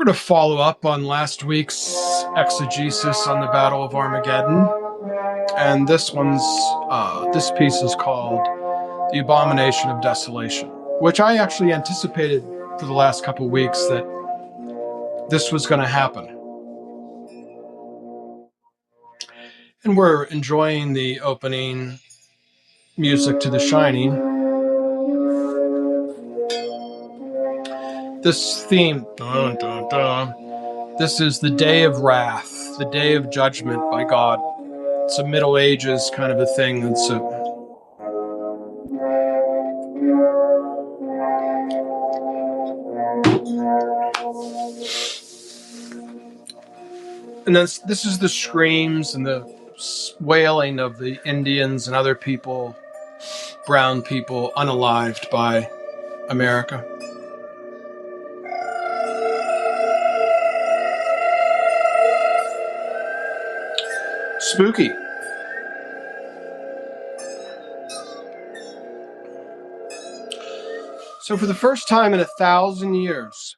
We're going to follow up on last week's exegesis on the Battle of Armageddon, and this piece is called The Abomination of Desolation, which I actually anticipated for the last couple of weeks that this was going to happen. And we're enjoying the opening music to The Shining. This theme, dun, dun, dun, this is the day of wrath, the day of judgment by God. It's a Middle Ages kind of a thing. And this is the screams and the wailing of the Indians and other people, brown people, unalived by America. Spooky. So for the first time in 1,000 years,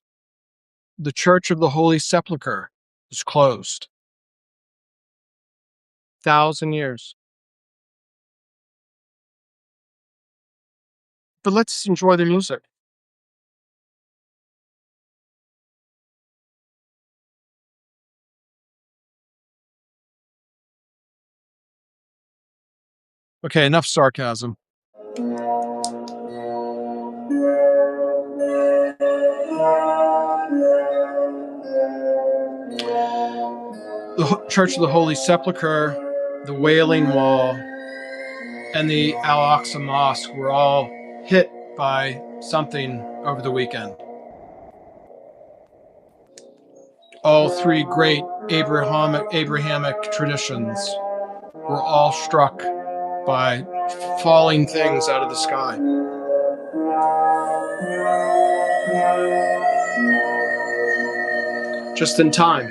the Church of the Holy Sepulcher is closed. 1,000 years. But let's enjoy the music. Okay, enough sarcasm. The Church of the Holy Sepulcher, the Wailing Wall, and the Al-Aqsa Mosque were all hit by something over the weekend. All three great Abrahamic traditions were all struck by falling things out of the sky. Just in time.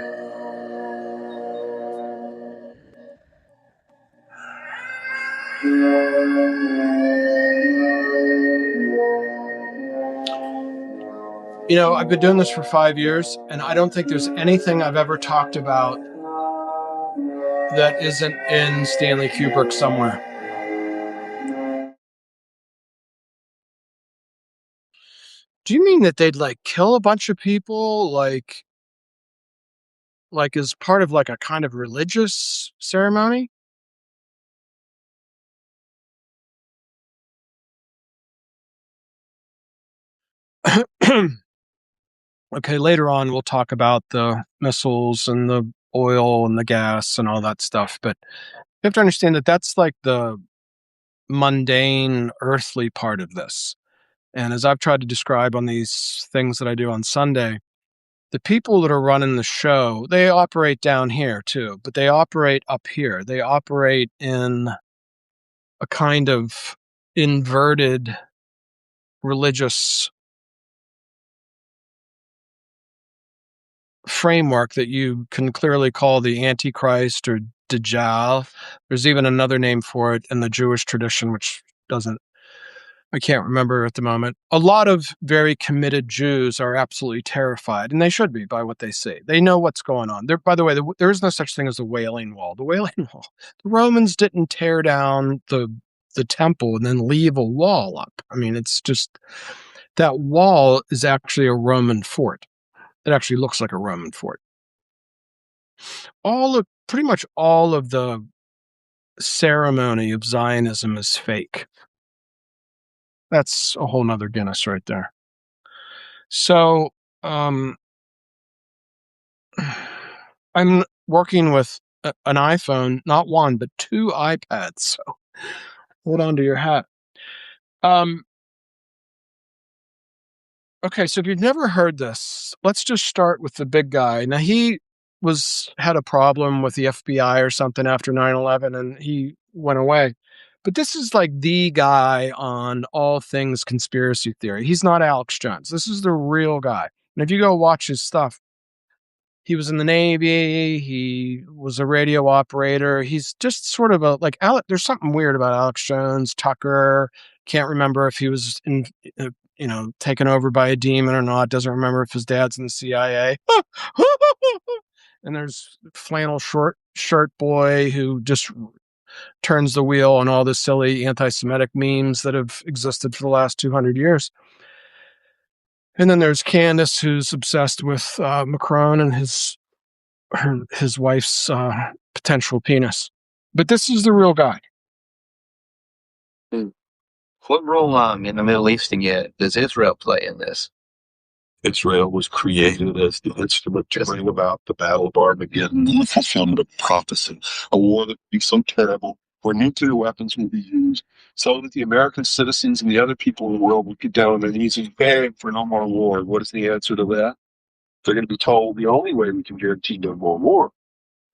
You know, I've been doing this for 5 years, and I don't think there's anything I've ever talked about that isn't in Stanley Kubrick somewhere. Do you mean that they'd kill a bunch of people like as part of a kind of religious ceremony? Okay, later on we'll talk about the missiles and the oil and the gas and all that stuff, but you have to understand that that's the mundane, earthly part of this. And as I've tried to describe on these things that I do on Sunday, the people that are running the show, they operate down here too, but they operate up here. They operate in a kind of inverted religious framework that you can clearly call the Antichrist or Dajjal. There's even another name for it in the Jewish tradition, which I can't remember at the moment. A lot of very committed Jews are absolutely terrified, and they should be by what they see. They know what's going on. By the way, there is no such thing as the Wailing Wall. The Wailing Wall. The Romans didn't tear down the temple and then leave a wall up. I mean, it's just that wall is actually a Roman fort. It actually looks like a Roman fort. Pretty much all of the ceremony of Zionism is fake. That's a whole nother Guinness right there. So, I'm working with an iPhone, not one, but 2 iPads. So hold on to your hat. Okay, so if you've never heard this, let's just start with the big guy. Now, he had a problem with the FBI or something after 9/11, and he went away. But this is the guy on all things conspiracy theory. He's not Alex Jones. This is the real guy. And if you go watch his stuff, he was in the Navy. He was a radio operator. He's just sort of there's something weird about Alex Jones, Tucker. Can't remember if he was taken over by a demon or not, doesn't remember if his dad's in the CIA. And there's flannel shirt boy who just turns the wheel on all the silly anti-Semitic memes that have existed for the last 200 years. And then there's Candace, who's obsessed with Macron and his wife's potential penis. But this is the real guy. What role in the Middle East again does Israel play in this? Israel was created as the instrument to bring about the Battle of Armageddon, the fulfillment of prophecy, a war that would be so terrible where nuclear weapons will be used so that the American citizens and the other people in the world would get down on their knees and beg for no more war. What is the answer to that? They're going to be told the only way we can guarantee no more war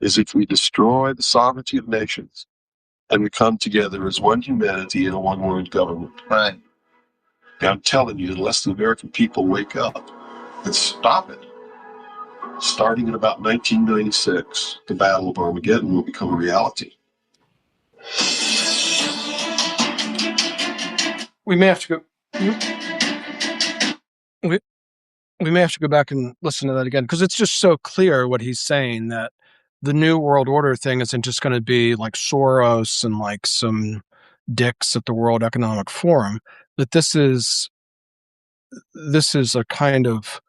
is if we destroy the sovereignty of nations and we come together as one humanity in a one-world government. Right. Now, I'm telling you, unless the American people wake up and stop it, starting in about 1996, the Battle of Armageddon will become a reality. We may have to go. We may have to go back and listen to that again, because it's just so clear what he's saying, that the New World Order thing isn't just going to be like Soros and like some dicks at the World Economic Forum, that this is a kind of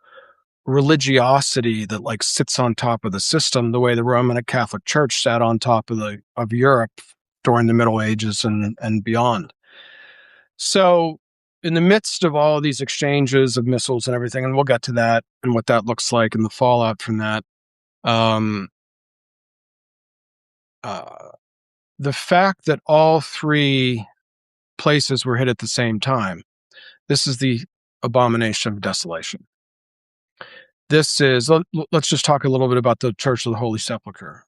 religiosity that like sits on top of the system, the way the Roman Catholic Church sat on top of Europe during the Middle Ages and beyond. So in the midst of all of these exchanges of missiles and everything, and we'll get to that and what that looks like and the fallout from that, the fact that all three places were hit at the same time, this is the Abomination of Desolation. This is, let's just talk a little bit about the Church of the Holy Sepulcher.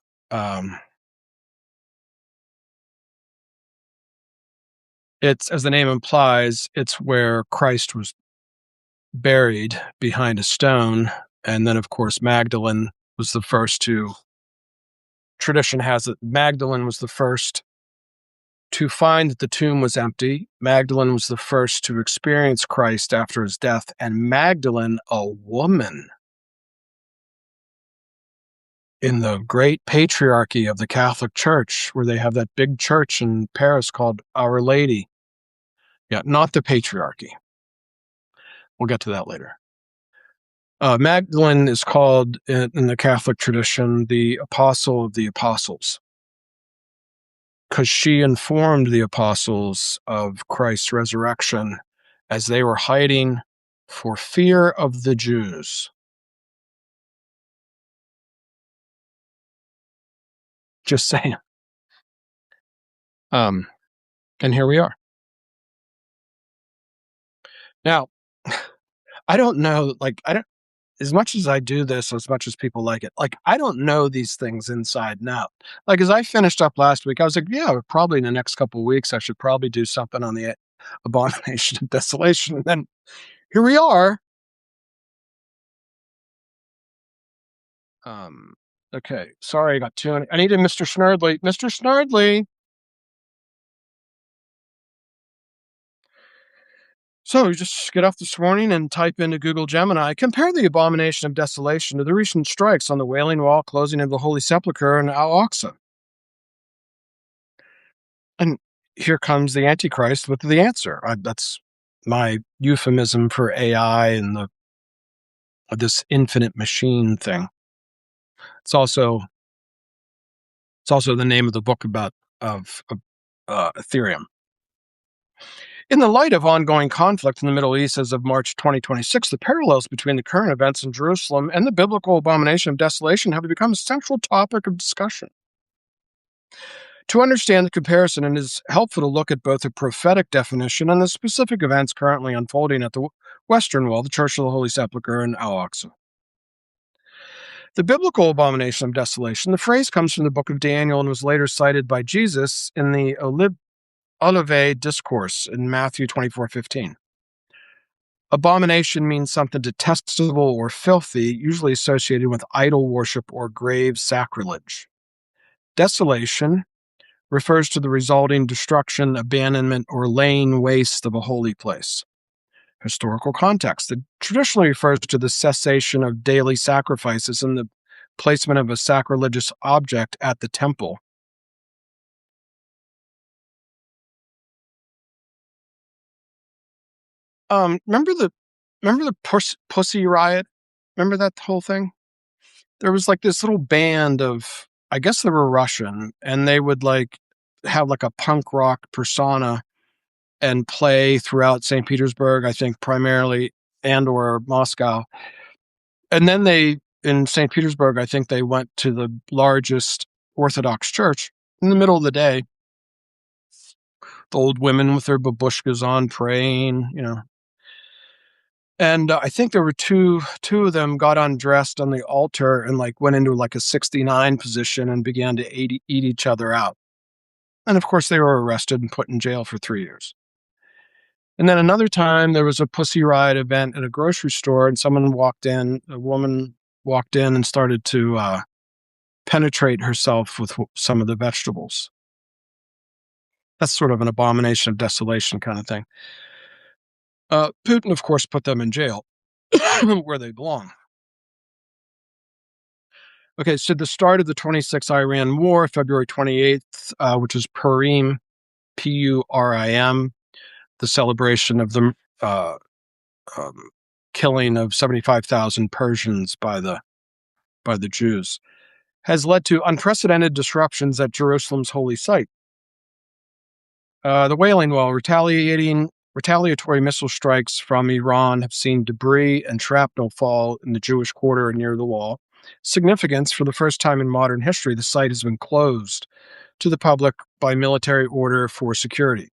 It's, as the name implies, it's where Christ was buried behind a stone. And then, of course, Magdalene was the first to, tradition has it, Magdalene was the first to find that the tomb was empty. Magdalene was the first to experience Christ after his death. And Magdalene, a woman, in the great patriarchy of the Catholic Church, where they have that big church in Paris called Our Lady. Yeah, not the patriarchy. We'll get to that later. Magdalene is called, in the Catholic tradition, the Apostle of the Apostles, because she informed the apostles of Christ's resurrection as they were hiding for fear of the Jews. Just saying. And here we are. Now, I don't know, as much as I do this, as much as people like it, I don't know these things inside and out. As I finished up last week, I was like, yeah, probably in the next couple of weeks, I should probably do something on the Abomination of Desolation. And then here we are. Okay, sorry, I got two. I needed Mr. Snerdley. Mr. Snerdley. So you just get up this morning and type into Google Gemini, compare the Abomination of Desolation to the recent strikes on the Wailing Wall, closing of the Holy Sepulcher, and Al-Aqsa. And here comes the Antichrist with the answer. That's my euphemism for AI and this infinite machine thing. It's also the name of the book of Ethereum. In the light of ongoing conflict in the Middle East as of March 2026, the parallels between the current events in Jerusalem and the biblical Abomination of Desolation have become a central topic of discussion. To understand the comparison, it is helpful to look at both the prophetic definition and the specific events currently unfolding at the Western Wall, the Church of the Holy Sepulchre, and Al-Aqsa. The biblical Abomination of Desolation, the phrase comes from the book of Daniel and was later cited by Jesus in the Olivet Discourse in Matthew 24:15. Abomination means something detestable or filthy, usually associated with idol worship or grave sacrilege. Desolation refers to the resulting destruction, abandonment, or laying waste of a holy place. Historical context. It traditionally refers to the cessation of daily sacrifices and the placement of a sacrilegious object at the temple. Remember the Pussy Riot? Remember that whole thing? There was like this little band of, I guess they were Russian, and they would like have like a punk rock persona and play throughout St. Petersburg, I think primarily, and or Moscow. And then in St. Petersburg, I think they went to the largest Orthodox church in the middle of the day. The old women with their babushkas on praying. And I think there were two of them got undressed on the altar and like went into like a 69 position and began to eat each other out. And of course, they were arrested and put in jail for 3 years. And then another time, there was a Pussy Riot event at a grocery store, and a woman walked in and started to penetrate herself with some of the vegetables. That's sort of an abomination of desolation kind of thing. Putin, of course, put them in jail where they belong. Okay, so the start of the 26 Iran War, February 28th, which is Purim, Purim, the celebration of the killing of 75,000 Persians by the Jews, has led to unprecedented disruptions at Jerusalem's holy site. The Wailing Wall, retaliatory missile strikes from Iran have seen debris and shrapnel fall in the Jewish quarter near the wall. Significance: for the first time in modern history, the site has been closed to the public by military order for security.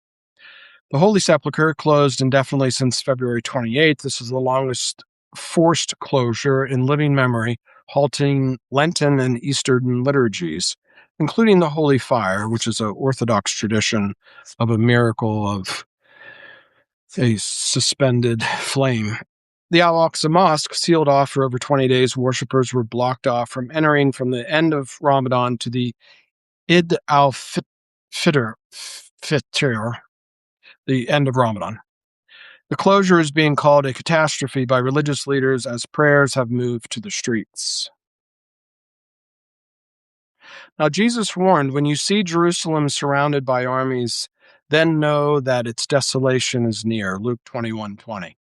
The Holy Sepulcher closed indefinitely since February 28th. This is the longest forced closure in living memory, halting Lenten and Eastern liturgies, including the Holy Fire, which is an Orthodox tradition of a miracle of a suspended flame. The Al-Aqsa Mosque, sealed off for over 20 days, worshippers were blocked off from entering from the end of Ramadan to the Eid al-Fitr, the end of Ramadan. The closure is being called a catastrophe by religious leaders as prayers have moved to the streets. Now, Jesus warned, when you see Jerusalem surrounded by armies, then know that its desolation is near. Luke 21:20.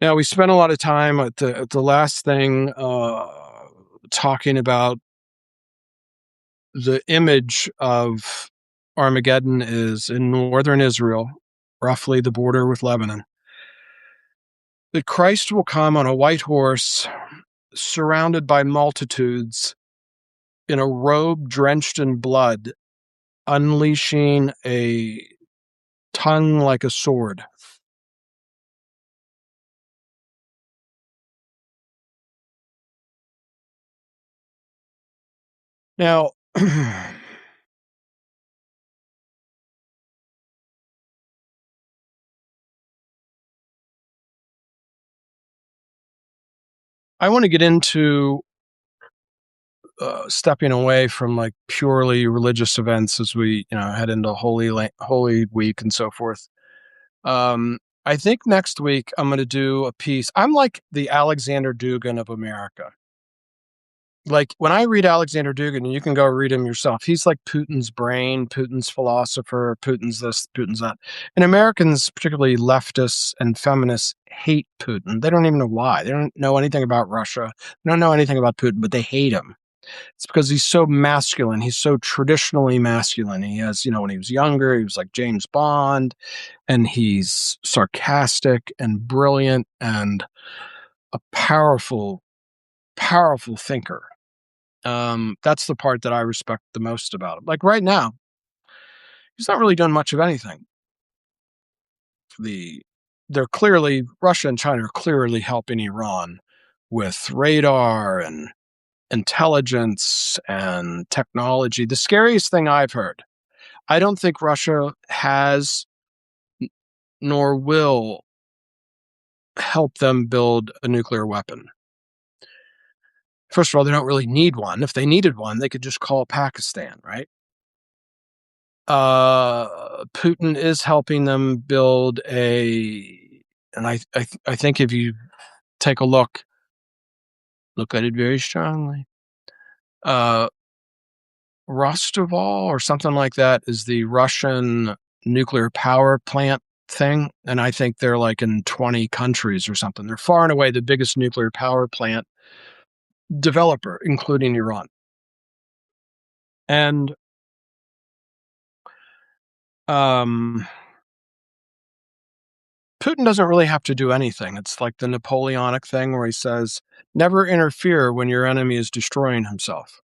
Now, we spent a lot of time at the last thing talking about the image of Armageddon is in northern Israel, roughly the border with Lebanon. That Christ will come on a white horse, surrounded by multitudes, in a robe drenched in blood, unleashing a tongue like a sword. Now, I want to get into stepping away from like purely religious events as we head into Holy Week and so forth. I think next week I'm going to do a piece. I'm like the Alexander Dugin of America. Like when I read Alexander Dugin, and you can go read him yourself, he's like Putin's brain, Putin's philosopher, Putin's this, Putin's that. And Americans, particularly leftists and feminists, hate Putin. They don't even know why. They don't know anything about Russia. They don't know anything about Putin, but they hate him. It's because he's so masculine. He's so traditionally masculine. He has, when he was younger, he was like James Bond, and he's sarcastic and brilliant and a powerful, powerful thinker. That's the part that I respect the most about him. Like right now, he's not really done much of anything. Russia and China are clearly helping Iran with radar and intelligence and technology. The scariest thing I've heard, I don't think Russia has nor will help them build a nuclear weapon. First of all, they don't really need one. If they needed one, they could just call Pakistan, right? Putin is helping them build and I think if you take a look at it very strongly, Rostoval or something like that is the Russian nuclear power plant thing. And I think they're like in 20 countries or something. They're far and away the biggest nuclear power plant developer, including Iran. And Putin doesn't really have to do anything. It's like the Napoleonic thing where he says, never interfere when your enemy is destroying himself.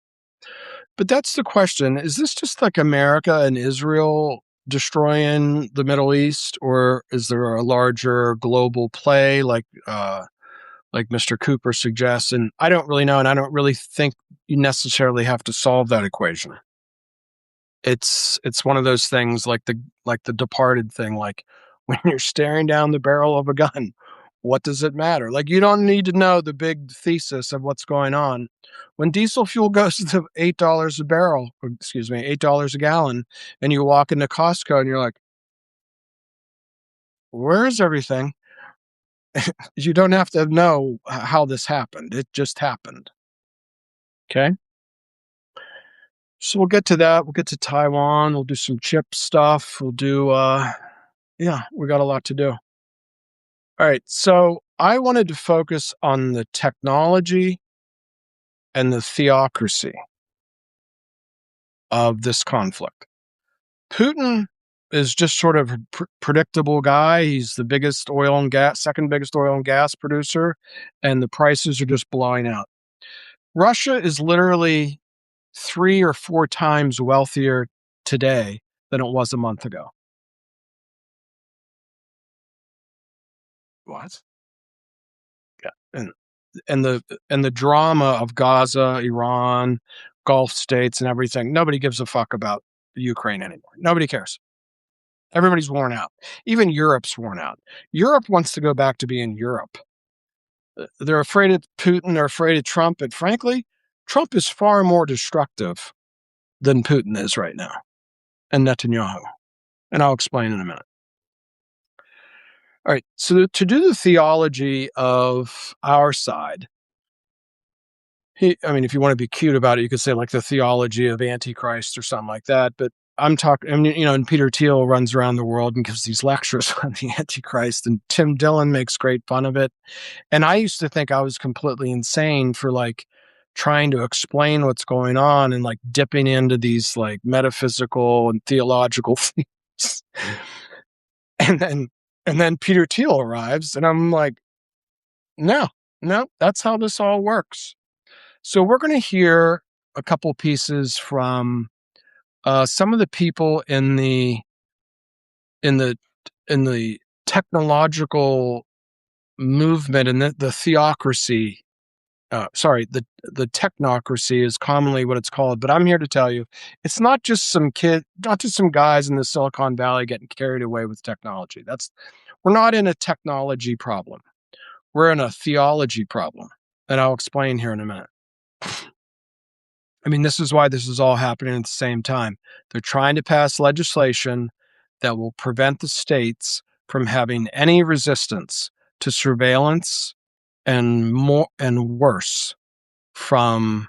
But that's the question. Is this just like America and Israel destroying the Middle East, or is there a larger global play like Mr. Cooper suggests? And I don't really know, and I don't really think you necessarily have to solve that equation. It's one of those things like the Departed thing, like when you're staring down the barrel of a gun, what does it matter? Like, you don't need to know the big thesis of what's going on. When diesel fuel goes to $8 a barrel, or excuse me, $8 a gallon, and you walk into Costco and you're like, where's everything? You don't have to know how this happened. It just happened. Okay. So we'll get to that. We'll get to Taiwan. We'll do some chip stuff. We'll do, we got a lot to do. All right. So I wanted to focus on the technology and the theocracy of this conflict. Putin is just sort of a predictable guy. He's the biggest second biggest oil and gas producer, and the prices are just blowing out. Russia is literally 3 or 4 times wealthier today than it was a month ago. What? Yeah. And the drama of Gaza, Iran, Gulf states and everything, nobody gives a fuck about Ukraine anymore. Nobody cares. Everybody's worn out. Even Europe's worn out. Europe wants to go back to being Europe. They're afraid of Putin, they're afraid of Trump, but frankly, Trump is far more destructive than Putin is right now, and Netanyahu. And I'll explain in a minute. All right, so to do the theology of our side, if you want to be cute about it, you could say like the theology of Antichrist or something like that. But I'm talking, and Peter Thiel runs around the world and gives these lectures on the Antichrist, and Tim Dillon makes great fun of it. And I used to think I was completely insane for like trying to explain what's going on and like dipping into these like metaphysical and theological things. And then Peter Thiel arrives, and I'm like, no, that's how this all works. So we're going to hear a couple pieces from some of the people in the technological movement and the theocracy. The technocracy is commonly what it's called. But I'm here to tell you, it's not just some guys in the Silicon Valley getting carried away with technology. We're not in a technology problem. We're in a theology problem, and I'll explain here in a minute. This is why this is all happening at the same time. They're trying to pass legislation that will prevent the states from having any resistance to surveillance and worse from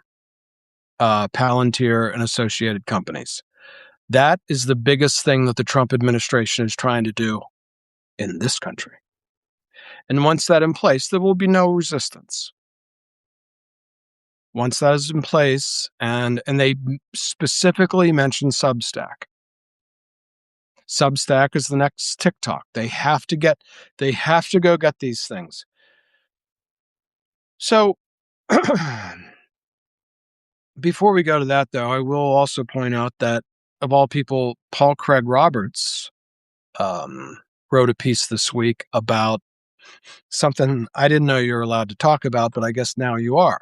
Palantir and associated companies. That is the biggest thing that the Trump administration is trying to do in this country. And once that's in place, there will be no resistance. Once that is in place, and they specifically mention Substack. Substack is the next TikTok. They have to go get these things. So before we go to that, though, I will also point out that, of all people, Paul Craig Roberts wrote a piece this week about something I didn't know you were allowed to talk about, but I guess now you are.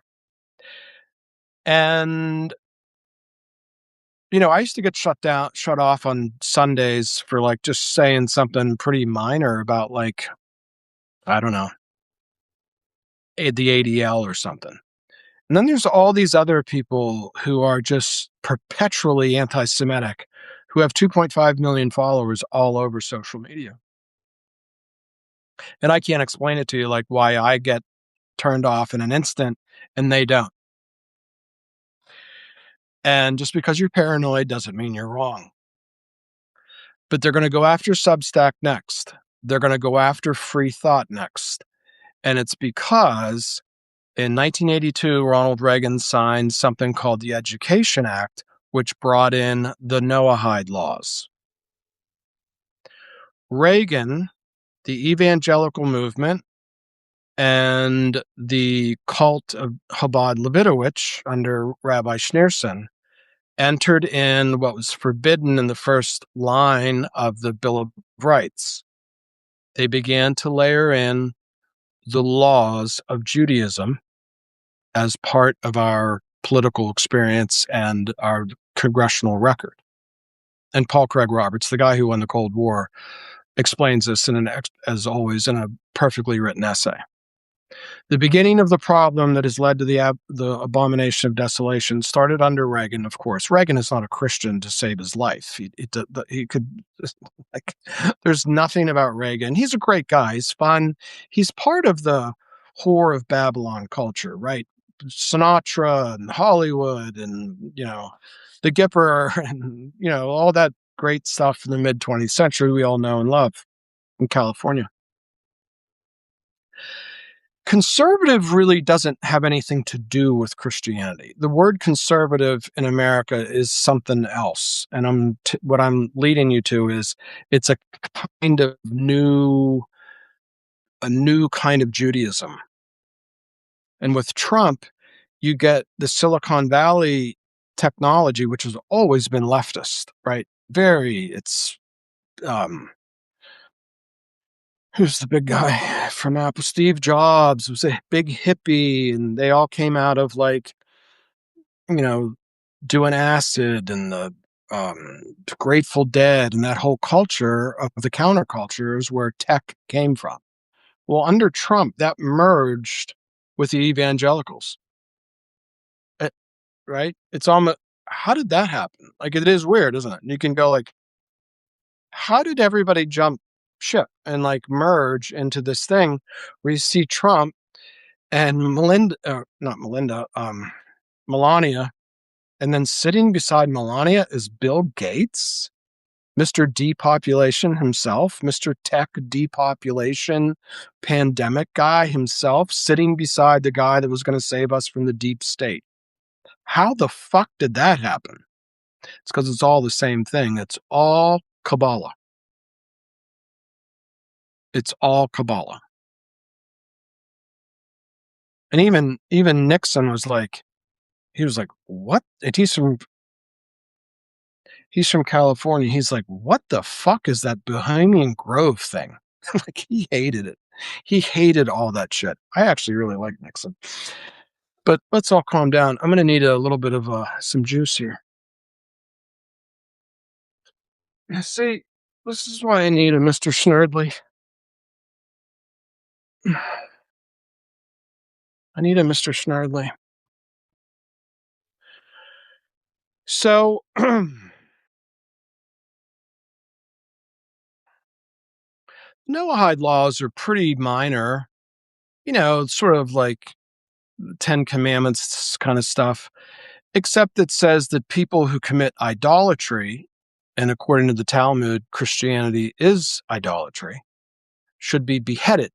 And, I used to get shut off on Sundays for like just saying something pretty minor about like, I don't know, the ADL or something. And then there's all these other people who are just perpetually anti-Semitic, who have 2.5 million followers all over social media. And I can't explain it to you, like why I get turned off in an instant and they don't. And just because you're paranoid doesn't mean you're wrong. But they're going to go after Substack next. They're going to go after free thought next. And it's because in 1982, Ronald Reagan signed something called the Education Act, which brought in the Noahide laws. Reagan, the evangelical movement, and the cult of Chabad Lubavitch under Rabbi Schneerson entered in what was forbidden in the first line of the Bill of Rights. They began to layer in the laws of Judaism as part of our political experience and our congressional record. And Paul Craig Roberts, the guy who won the Cold War, explains this as always in a perfectly written essay. The beginning of the problem that has led to the Abomination of Desolation started under Reagan, of course. Reagan is not a Christian to save his life. He could, like, there's nothing about Reagan. He's a great guy. He's fun. He's part of the Whore of Babylon culture, right? Sinatra and Hollywood and, the Gipper and, all that great stuff in the mid-20th century we all know and love in California. Conservative really doesn't have anything to do with Christianity. The word conservative in America is something else. And what I'm leading you to is it's a kind of new kind of Judaism. And with Trump, you get the Silicon Valley technology, which has always been leftist, right? Who's the big guy from Apple? Steve Jobs was a big hippie, and they all came out of doing acid and the Grateful Dead and that whole culture of the counterculture is where tech came from. Well, under Trump, that merged with the evangelicals, right? It's almost, how did that happen? Like, it is weird, isn't it? You can go like, how did everybody jump ship and merge into this thing where you see Trump and Melania, and then sitting beside Melania is Bill Gates, Mr. Depopulation himself, Mr. Tech Depopulation pandemic guy himself, sitting beside the guy that was going to save us from the deep state. How the fuck did that happen? It's because it's all the same thing. It's all Kabbalah. It's all Kabbalah. And even Nixon was like, what? And he's from California. He's like, what the fuck is that Bohemian Grove thing? Like, he hated it. He hated all that shit. I actually really like Nixon. But let's all calm down. I'm going to need a little bit of some juice here. See, this is why I need a Mr. Snurdly. I need a Mr. Snurdly. So, Noahide laws are pretty minor, sort of like Ten Commandments kind of stuff, except it says that people who commit idolatry, and according to the Talmud, Christianity is idolatry, should be beheaded.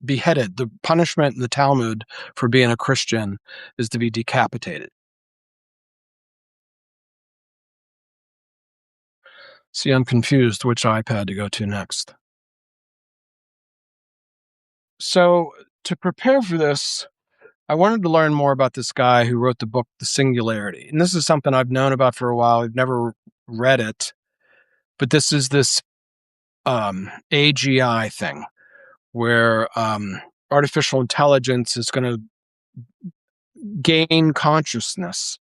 Beheaded. The punishment in the Talmud for being a Christian is to be decapitated. See, I'm confused which iPad to go to next. So, to prepare for this, I wanted to learn more about this guy who wrote the book, The Singularity. And this is something I've known about for a while. I've never read it. But this is this AGI thing where artificial intelligence is going to gain consciousness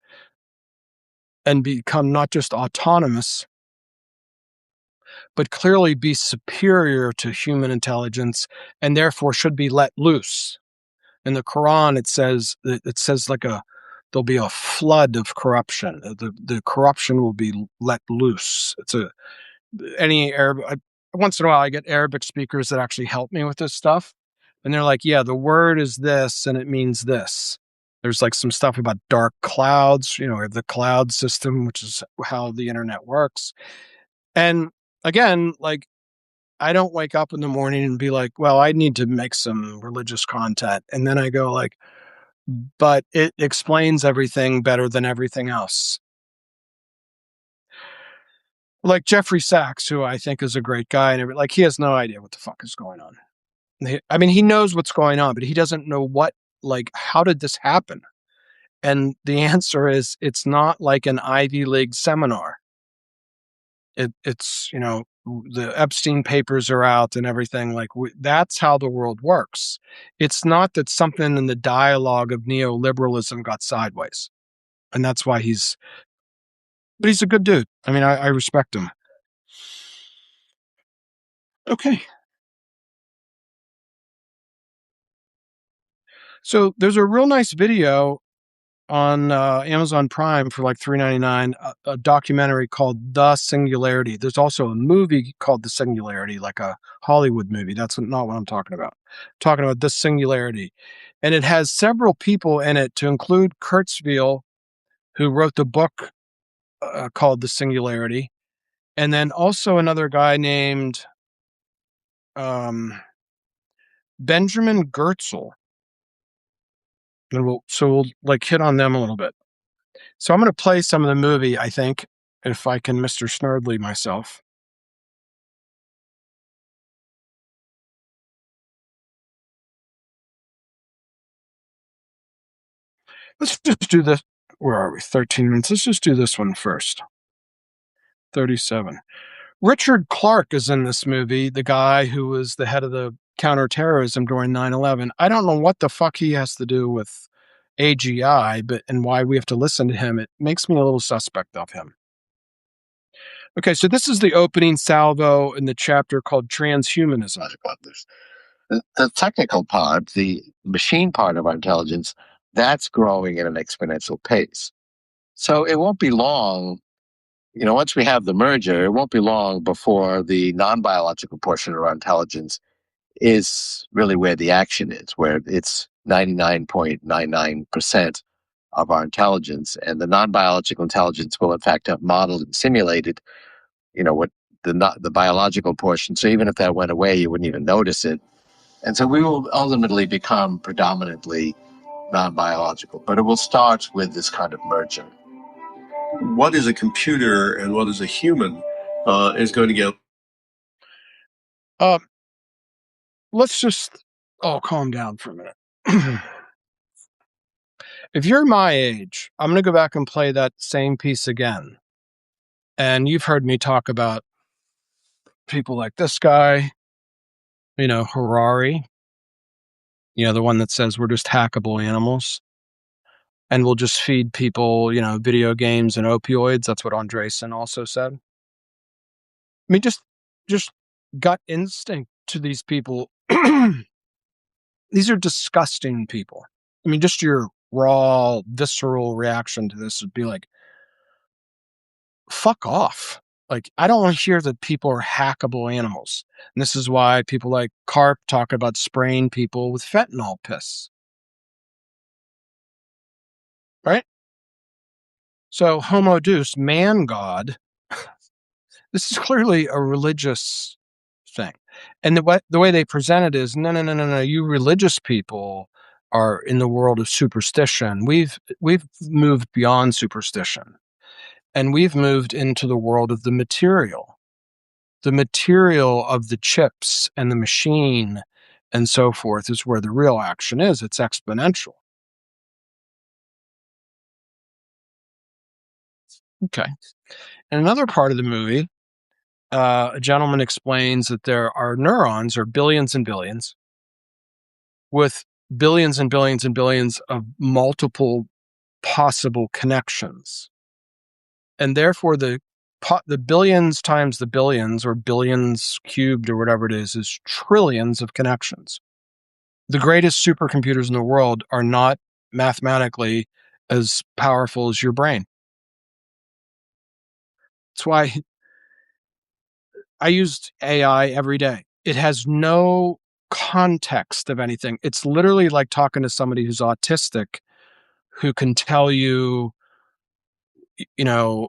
and become not just autonomous, but clearly be superior to human intelligence and therefore should be let loose. In the Quran, it says there'll be a flood of corruption. The corruption will be let loose. Any Arab. Once in a while, I get Arabic speakers that actually help me with this stuff, and they're like, "Yeah, the word is this, and it means this." There's like some stuff about dark clouds. We have the cloud system, which is how the internet works. And again, like, I don't wake up in the morning and be like, well, I need to make some religious content. And then I go like, but it explains everything better than everything else. Like Jeffrey Sachs, who I think is a great guy, and he has no idea what the fuck is going on. He knows what's going on, but he doesn't know how did this happen? And the answer is, it's not like an Ivy League seminar. It's the Epstein papers are out and everything. That's how the world works. It's not that something in the dialogue of neoliberalism got sideways, and that's why but he's a good dude. I respect him. Okay. So there's a real nice video on Amazon Prime for like $3.99, a documentary called The Singularity. There's also a movie called The Singularity, like a Hollywood movie. That's not what I'm talking about. I'm talking about The Singularity. And it has several people in it, to include Kurzweil, who wrote the book called The Singularity, and then also another guy named Benjamin Gertzel. And we'll hit on them a little bit. So I'm going to play some of the movie, I think, if I can Mr. Snurdly myself. Let's just do this. Where are we? 13 minutes. Let's just do this one first. 37. Richard Clarke is in this movie, the guy who was the head of the counterterrorism during 9/11. I don't know what the fuck he has to do with AGI, and why we have to listen to him. It makes me a little suspect of him. Okay, so this is the opening salvo in the chapter called Transhumanism. About this. The technical part, the machine part of our intelligence, that's growing at an exponential pace. So it won't be long, once we have the merger, it won't be long before the non-biological portion of our intelligence is really where the action is, where it's 99.99% of our intelligence. And the non-biological intelligence will, in fact, have modeled and simulated, what the biological portion. So even if that went away, you wouldn't even notice it. And so we will ultimately become predominantly non-biological, but it will start with this kind of merger. What is a computer and what is a human is going to get. Let's just calm down for a minute. If you're my age, I'm going to go back and play that same piece again. And you've heard me talk about people like this guy, Harari, the one that says we're just hackable animals and we'll just feed people, video games and opioids. That's what Andreessen also said. Just gut instinct to these people. These are disgusting people. Just your raw, visceral reaction to this would be like, fuck off. I don't want to hear that people are hackable animals. And this is why people like Karp talk about spraying people with fentanyl piss. Right? So Homo Deus, man God, this is clearly a religious thing. And the way they present it is, no, you religious people are in the world of superstition. We've moved beyond superstition. And we've moved into the world of the material of the chips and the machine and so forth is where the real action is. It's exponential. Okay. In another part of the movie, a gentleman explains that there are neurons, or billions and billions, with billions and billions and billions of multiple possible connections. And therefore, the billions times the billions, or billions cubed, or whatever it is trillions of connections. The greatest supercomputers in the world are not mathematically as powerful as your brain. That's why I used AI every day. It has no context of anything. It's literally like talking to somebody who's autistic who can tell you, you know,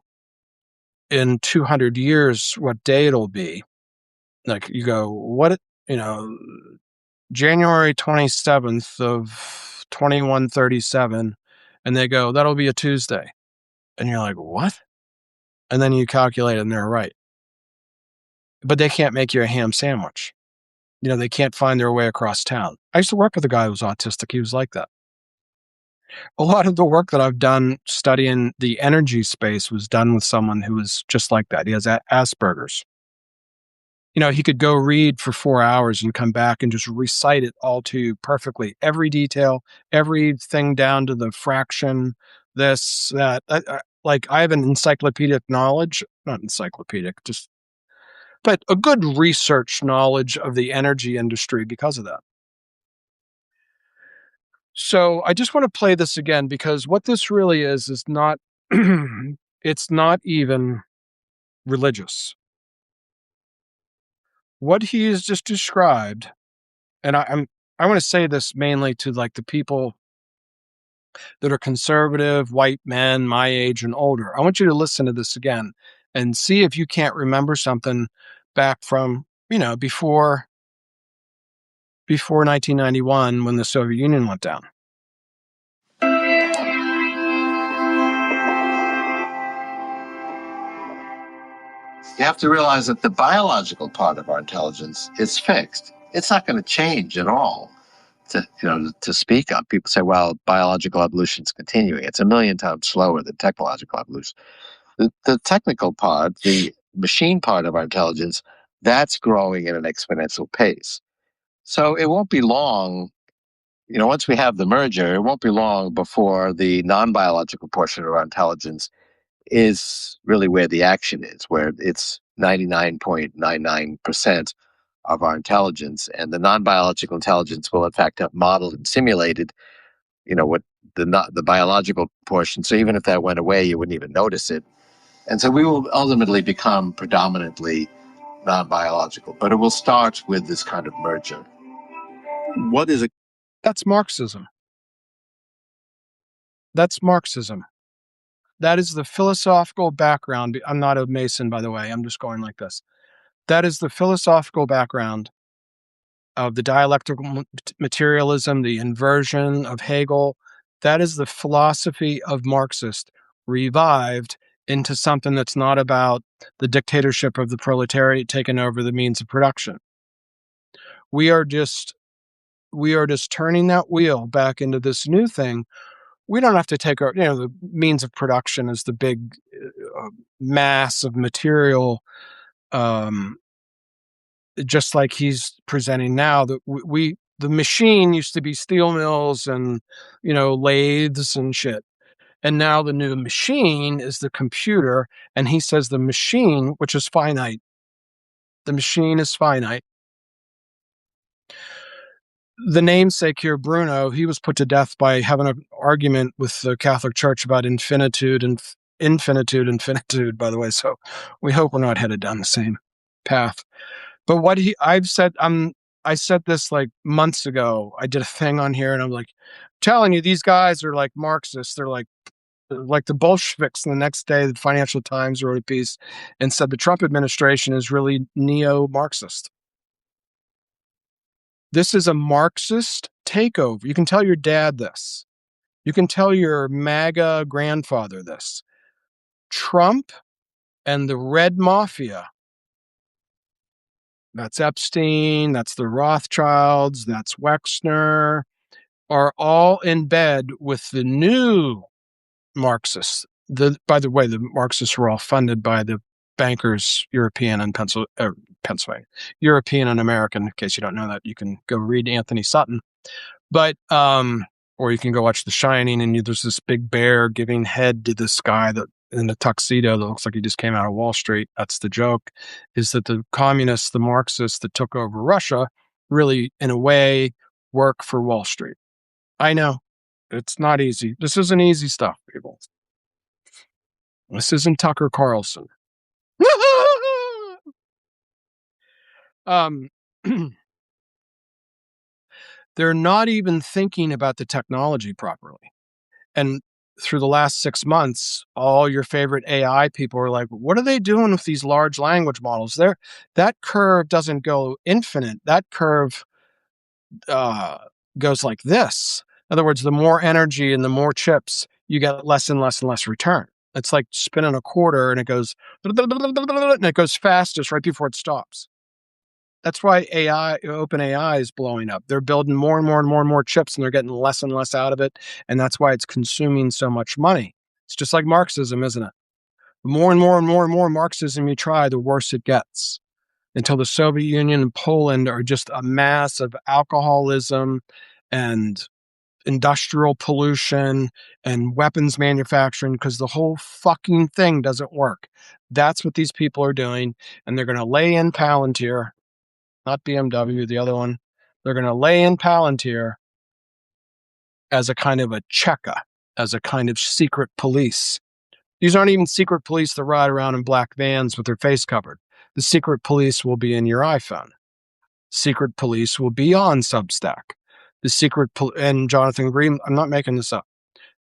in 200 years what day it'll be. Like you go, what, you know, January 27th of 2137. And they go, that'll be a Tuesday. And you're like, what? And then you calculate it and they're right. But they can't make you a ham sandwich. You know, they can't find their way across town. I used to work with a guy who was autistic. He was like that. A lot of the work that I've done studying the energy space was done with someone who was just like that. He has Asperger's. You know, he could go read for 4 hours and come back and just recite it all to you perfectly. Every detail, everything down to the fraction, this, that. Like I have an encyclopedic knowledge, not encyclopedic, just, but a good research knowledge of the energy industry because of that. So I just want to play this again because what this really is not, it's not even religious. What he has just described, and I want to say this mainly to like the people that are conservative, white men, my age and older. I want you to listen to this again and see if you can't remember something back from, you know, before 1991 when the Soviet Union went down. You have to realize that the biological part of our intelligence is fixed. It's not going to change at all. To speak of, people say, well, biological evolution is continuing. It's a million times slower than technological evolution. The technical part, the machine part of our intelligence, that's growing at an exponential pace. So it won't be long, once we have the merger, it won't be long before the non-biological portion of our intelligence is really where the action is, where it's 99.99% of our intelligence. And the non-biological intelligence will, in fact, have modeled and simulated, what the biological portion. So even if that went away, you wouldn't even notice it. And so we will ultimately become predominantly non-biological, but it will start with this kind of merger. What is it? That's Marxism. That's Marxism. That is the philosophical background. I'm not a Mason, by the way. I'm just going like this. That is the philosophical background of the dialectical materialism, the inversion of Hegel. That is the philosophy of Marxist revived into something that's not about the dictatorship of the proletariat taking over the means of production. We are just turning that wheel back into this new thing. We don't have to take our, the means of production as the big mass of material, just like he's presenting now. That the machine used to be steel mills and, lathes and shit. And now the new machine is the computer. And he says the machine, which is finite, the machine is finite. The namesake here, Bruno, he was put to death by having an argument with the Catholic Church about infinitude, by the way. So we hope we're not headed down the same path. But I said this like months ago. I did a thing on here and I'm like, telling you, these guys are like Marxists. They're like the Bolsheviks. And the next day, the Financial Times wrote a piece and said the Trump administration is really neo-Marxist. This is a Marxist takeover. You can tell your dad this. You can tell your MAGA grandfather this. Trump and the Red Mafia, that's Epstein, that's the Rothschilds, that's Wexner, are all in bed with the new Marxists. By the way, the Marxists were all funded by the bankers, European and Pennsylvania, European and American. In case you don't know that, you can go read Anthony Sutton. But or you can go watch The Shining, and there's this big bear giving head to this guy that in a tuxedo that looks like he just came out of Wall Street. That's the joke, is that the communists, the Marxists that took over Russia, really, in a way, work for Wall Street. I know. It's not easy. This isn't easy stuff, people. This isn't Tucker Carlson. They're not even thinking about the technology properly. And through the last 6 months, all your favorite AI people are like, what are they doing with these large language models? That curve doesn't go infinite. That curve goes like this. In other words, the more energy and the more chips, you get less and less and less return. It's like spinning a quarter and it goes and it goes fastest right before it stops. That's why OpenAI is blowing up. They're building more and more and more and more chips and they're getting less and less out of it. And that's why it's consuming so much money. It's just like Marxism, isn't it? The more and more and more and more Marxism you try, the worse it gets. Until the Soviet Union and Poland are just a mass of alcoholism and industrial pollution and weapons manufacturing because the whole fucking thing doesn't work. That's what these people are doing. And they're going to lay in Palantir, not BMW, the other one. They're going to lay in Palantir as a kind of a checka, as a kind of secret police. These aren't even secret police that ride around in black vans with their face covered. The secret police will be in your iPhone. Secret police will be on Substack. The secret and Jonathan Green, I'm not making this up.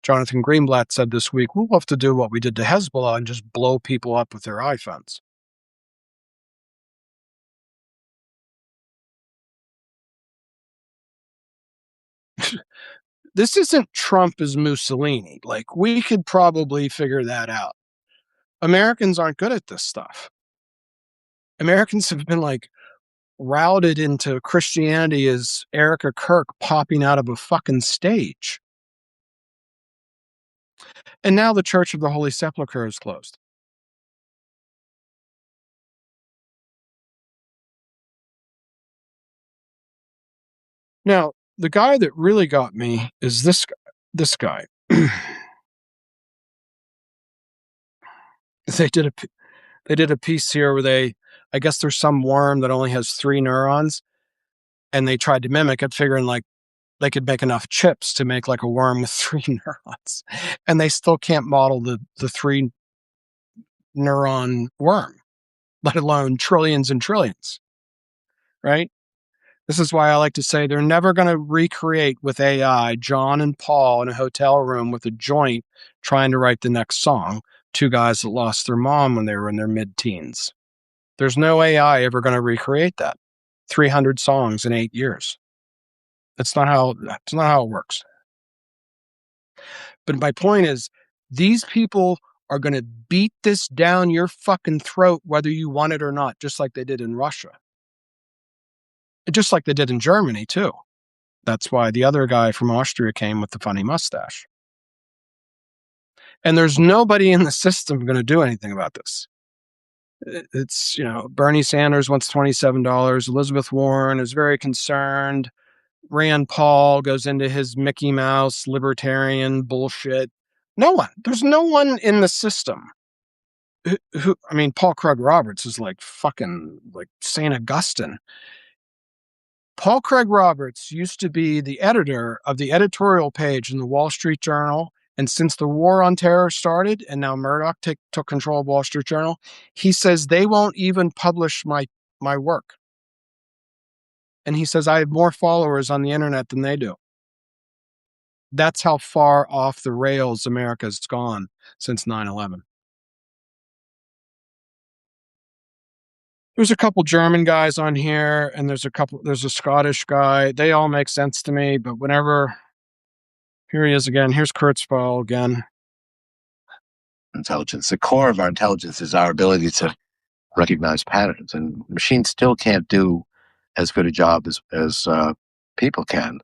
Jonathan Greenblatt said this week, we'll have to do what we did to Hezbollah and just blow people up with their iPhones. This isn't Trump as Mussolini. Like, we could probably figure that out. Americans aren't good at this stuff. Americans have been like routed into Christianity as Erica Kirk popping out of a fucking stage. And now the Church of the Holy Sepulcher is closed. Now, the guy that really got me is this guy. They did a piece here where I guess there's some worm that only has 3 neurons, and they tried to mimic it, figuring like they could make enough chips to make like a worm with 3 neurons, and they still can't model the 3 neuron worm, let alone trillions and trillions, right? This is why I like to say they're never going to recreate with AI John and Paul in a hotel room with a joint trying to write the next song, 2 guys that lost their mom when they were in their mid-teens. There's no AI ever going to recreate that. 300 songs in 8 years. That's not how it works. But my point is, these people are going to beat this down your fucking throat whether you want it or not, just like they did in Russia. Just like they did in Germany, too. That's why the other guy from Austria came with the funny mustache. And there's nobody in the system going to do anything about this. It's, Bernie Sanders wants $27. Elizabeth Warren is very concerned. Rand Paul goes into his Mickey Mouse libertarian bullshit. There's no one in the system who Paul Craig Roberts is like fucking like St. Augustine. Paul Craig Roberts used to be the editor of the editorial page in the Wall Street Journal. And since the war on terror started and now Murdoch took control of Wall Street Journal, he says they won't even publish my work. And he says, I have more followers on the internet than they do. That's how far off the rails America's gone since 9/11. There's a couple German guys on here, and there's a Scottish guy. They all make sense to me, but here he is again. Here's Kurzweil again. Intelligence. The core of our intelligence is our ability to recognize patterns, and machines still can't do as good a job as people can.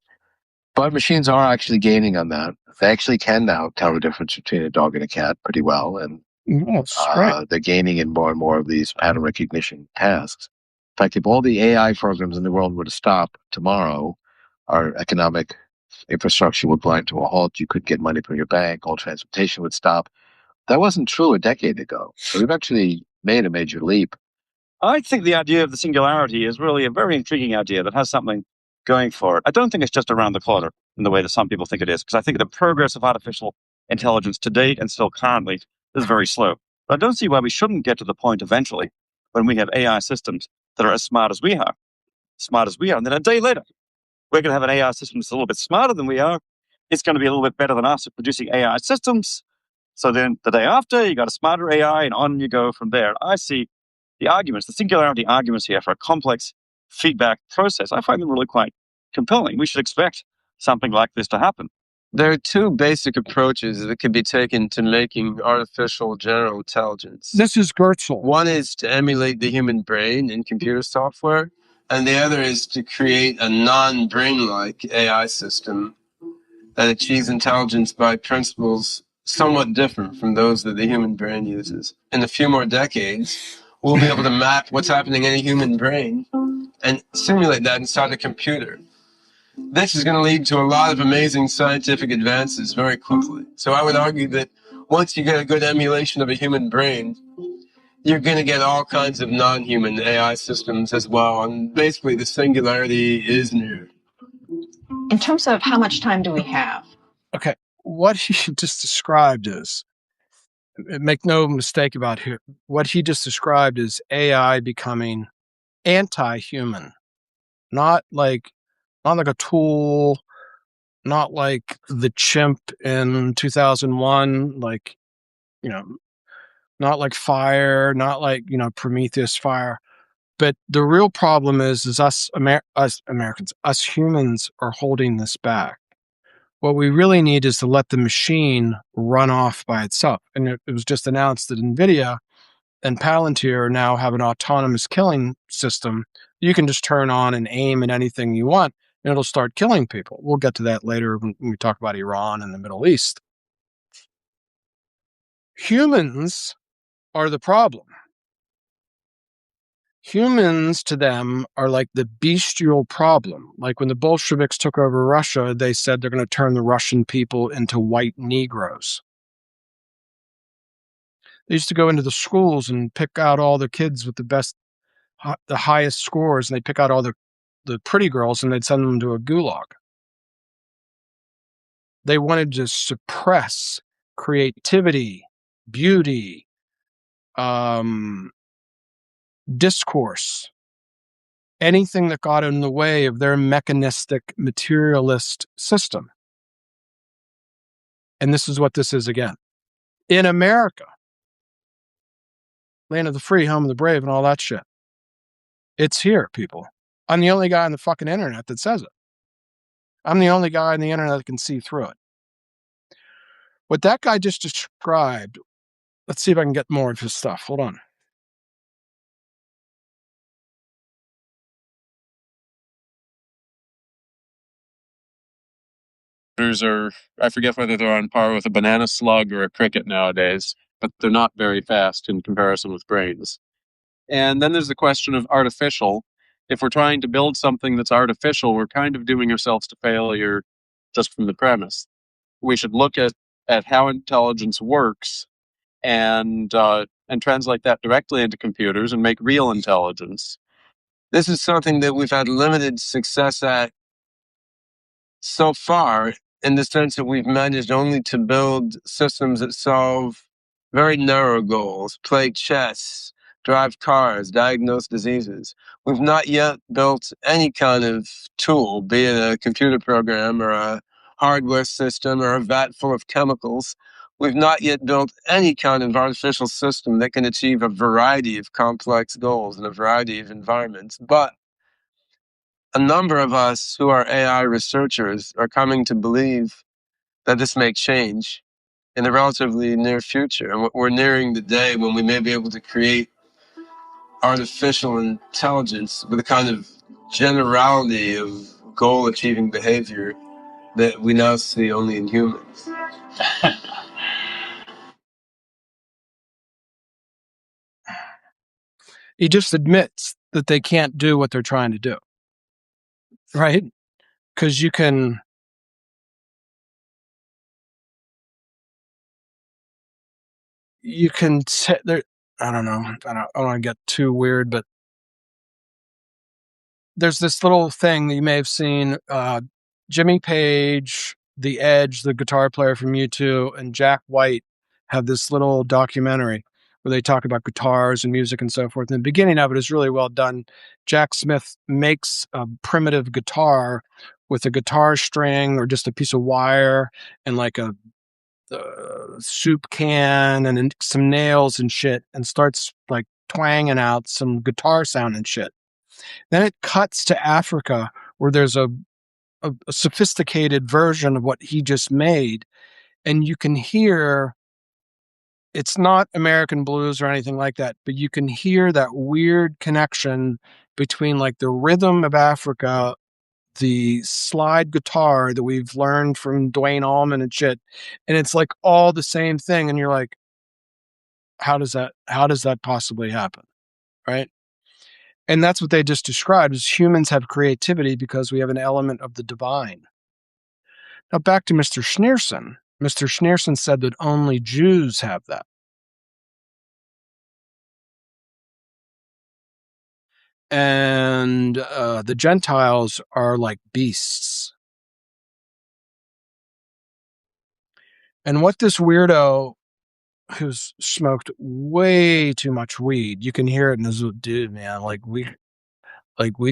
But machines are actually gaining on that. They actually can now tell the difference between a dog and a cat pretty well, and right. They're gaining in more and more of these pattern recognition tasks. In fact, if all the AI programs in the world were to stop tomorrow, our economic infrastructure would grind to a halt. You couldn't get money from your bank. All transportation would stop. That wasn't true a decade ago. So we've actually made a major leap. I think the idea of the singularity is really a very intriguing idea that has something going for it. I don't think it's just around the corner in the way that some people think it is, because I think the progress of artificial intelligence to date and still currently is very slow. But I don't see why we shouldn't get to the point eventually when we have AI systems that are as smart as we are, and then a day later, we're going to have an AI system that's a little bit smarter than we are. It's going to be a little bit better than us at producing AI systems. So then the day after, you got a smarter AI, and on you go from there. I see the arguments, the singularity arguments here for a complex feedback process. I find them really quite compelling. We should expect something like this to happen. There are two basic approaches that can be taken to making artificial general intelligence. This is Gertzel. One is to emulate the human brain in computer software, and the other is to create a non-brain-like AI system that achieves intelligence by principles somewhat different from those that the human brain uses. In a few more decades, we'll be able to map what's happening in a human brain and simulate that inside a computer. This is going to lead to a lot of amazing scientific advances very quickly. So I would argue that once you get a good emulation of a human brain, you're going to get all kinds of non-human AI systems as well. And basically the singularity is near. In terms of how much time do we have? Okay, what he just described is, make no mistake about here, what he just described is AI becoming anti-human, not like a tool, not like the chimp in 2001, like, not like fire, not like, Prometheus fire. But the real problem is us Americans, us humans are holding this back. What we really need is to let the machine run off by itself. And it was just announced that NVIDIA and Palantir now have an autonomous killing system. You can just turn on and aim at anything you want, and it'll start killing people. We'll get to that later when we talk about Iran and the Middle East. Humans are the problem. Humans to them are like the bestial problem. Like when the Bolsheviks took over Russia, they said they're going to turn the Russian people into white Negroes. They used to go into the schools and pick out all the kids with the highest scores, and they'd pick out all the pretty girls and they'd send them to a gulag. They wanted to suppress creativity, beauty, discourse, anything that got in the way of their mechanistic materialist system. And this is what this is again. In America, land of the free, home of the brave, and all that shit. It's here, people. I'm the only guy on the fucking internet that says it. I'm the only guy on the internet that can see through it. What that guy just described, let's see if I can get more of his stuff. Hold on. Are, I forget whether they're on par with a banana slug or a cricket nowadays, but they're not very fast in comparison with brains. And then there's the question of artificial. If we're trying to build something that's artificial, we're kind of doing ourselves to failure just from the premise. We should look at how intelligence works and translate that directly into computers and make real intelligence. This is something that we've had limited success at so far, in the sense that we've managed only to build systems that solve very narrow goals, play chess, drive cars, diagnose diseases. We've not yet built any kind of tool, be it a computer program or a hardware system or a vat full of chemicals. We've not yet built any kind of artificial system that can achieve a variety of complex goals in a variety of environments. But a number of us who are AI researchers are coming to believe that this may change in the relatively near future. And we're nearing the day when we may be able to create artificial intelligence with a kind of generality of goal-achieving behavior that we now see only in humans. He just admits that they can't do what they're trying to do. Right? Because you can I don't know. I don't want to get too weird, but there's this little thing that you may have seen. Jimmy Page, The Edge, the guitar player from U2, and Jack White have this little documentary where they talk about guitars and music and so forth. And the beginning of it is really well done. Jack Smith makes a primitive guitar with a guitar string or just a piece of wire and like a soup can and some nails and shit, and starts like twanging out some guitar sound and shit. Then it cuts to Africa where there's a sophisticated version of what he just made, and you can hear, it's not American blues or anything like that, but you can hear that weird connection between like the rhythm of Africa, the slide guitar that we've learned from Dwayne Allman and shit, and it's like all the same thing, and you're like, how does that possibly happen, right? And that's what they just described, is humans have creativity because we have an element of the divine. Now back to Mr. Schneerson. Mr. Schneerson said that only Jews have that. And the Gentiles are like beasts. And what this weirdo who's smoked way too much weed, you can hear it in his, dude, man, like we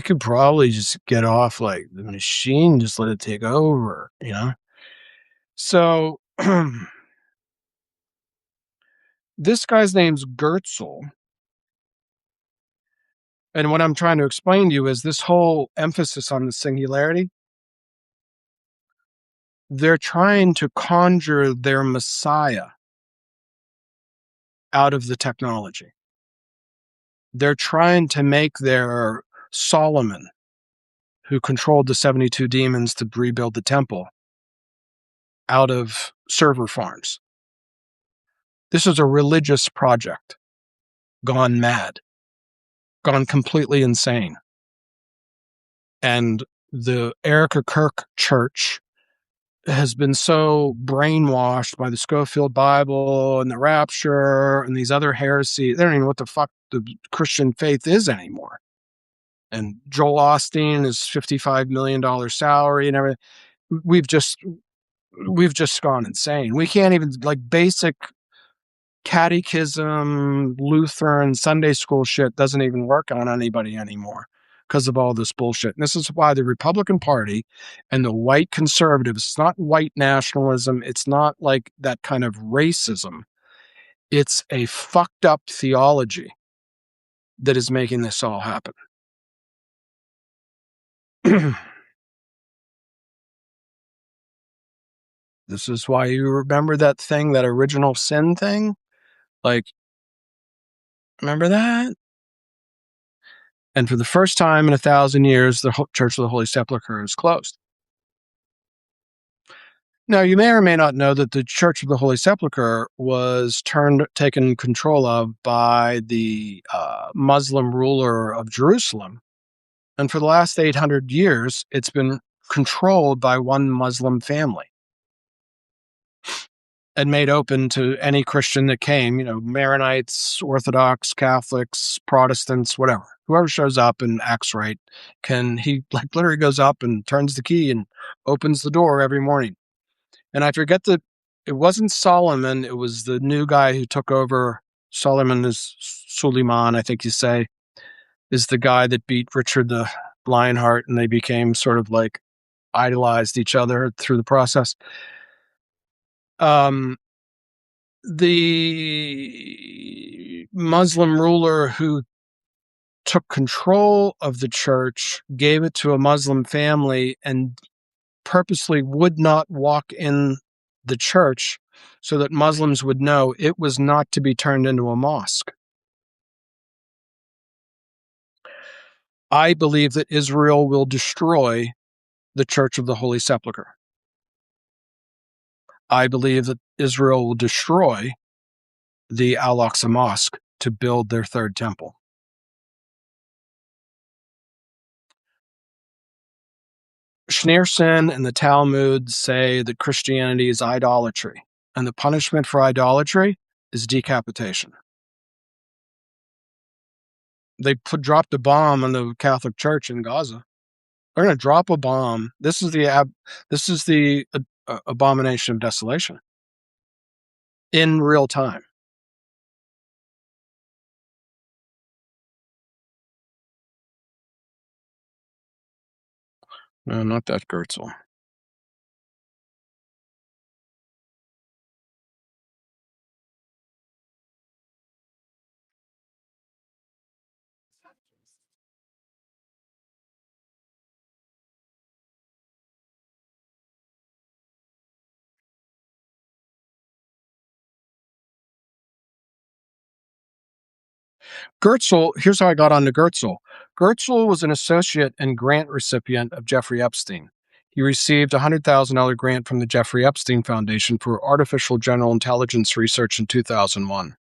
could probably just get off like the machine, just let it take over, you know? So this guy's name's Gertzel. And what I'm trying to explain to you is this whole emphasis on the singularity. They're trying to conjure their Messiah out of the technology. They're trying to make their Solomon, who controlled the 72 demons to rebuild the temple, out of server farms. This is a religious project gone mad, gone completely insane. And the Erica Kirk Church has been so brainwashed by the Scofield Bible and the Rapture and these other heresies. They don't even know what the fuck the Christian faith is anymore. And Joel Osteen is $55 million salary and everything. We've just gone insane. We can't even, like, basic catechism, Lutheran, Sunday school shit doesn't even work on anybody anymore because of all this bullshit. And this is why the Republican Party and the white conservatives, it's not white nationalism, it's not like that kind of racism. It's a fucked up theology that is making this all happen. This is why you remember that thing, that original sin thing? Like, remember that? And for the first time in 1,000 years, the Church of the Holy Sepulcher is closed. Now, you may or may not know that the Church of the Holy Sepulcher was taken control of by the Muslim ruler of Jerusalem. And for the last 800 years, it's been controlled by one Muslim family and made open to any Christian that came, Maronites, Orthodox, Catholics, Protestants, whatever. Whoever shows up and acts right, he literally goes up and turns the key and opens the door every morning. And I forget that it wasn't Solomon, it was the new guy who took over. Solomon is Suleiman, I think you say, is the guy that beat Richard the Lionheart, and they became sort of like idolized each other through the process. The Muslim ruler who took control of the church gave it to a Muslim family and purposely would not walk in the church so that Muslims would know it was not to be turned into a mosque. I believe that Israel will destroy the Church of the Holy Sepulcher. I believe that Israel will destroy the Al-Aqsa Mosque to build their third temple. Schneerson and the Talmud say that Christianity is idolatry, and the punishment for idolatry is decapitation. They dropped a bomb on the Catholic Church in Gaza. They're going to drop a bomb. This is the abomination of desolation in real time. No, not that Gertzel. Gertzel, here's how I got onto Gertzel. Gertzel was an associate and grant recipient of Jeffrey Epstein. He received a $100,000 grant from the Jeffrey Epstein Foundation for artificial general intelligence research in 2001.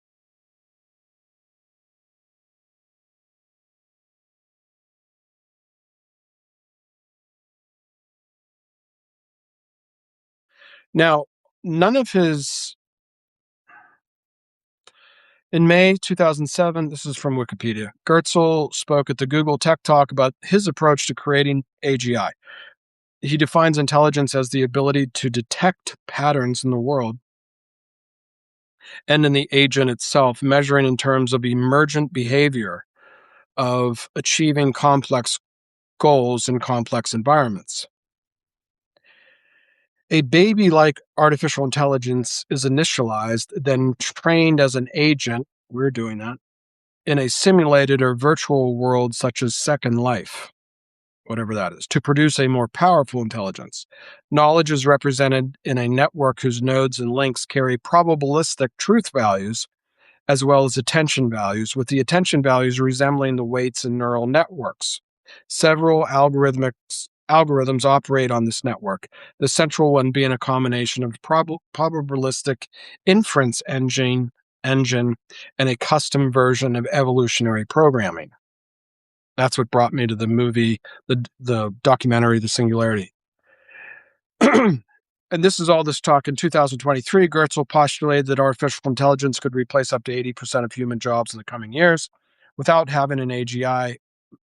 Now, none of his... In May 2007, this is from Wikipedia, Gertzel spoke at the Google Tech Talk about his approach to creating AGI. He defines intelligence as the ability to detect patterns in the world and in the agent itself, measuring in terms of emergent behavior of achieving complex goals in complex environments. A baby-like artificial intelligence is initialized, then trained as an agent, we're doing that, in a simulated or virtual world such as Second Life, whatever that is, to produce a more powerful intelligence. Knowledge is represented in a network whose nodes and links carry probabilistic truth values as well as attention values, with the attention values resembling the weights in neural networks. Several algorithms operate on this network, the central one being a combination of probabilistic inference engine and a custom version of evolutionary programming. That's what brought me to the movie, the documentary, The Singularity. And this is all this talk in 2023. Gertzel postulated that artificial intelligence could replace up to 80% of human jobs in the coming years without having an AGI,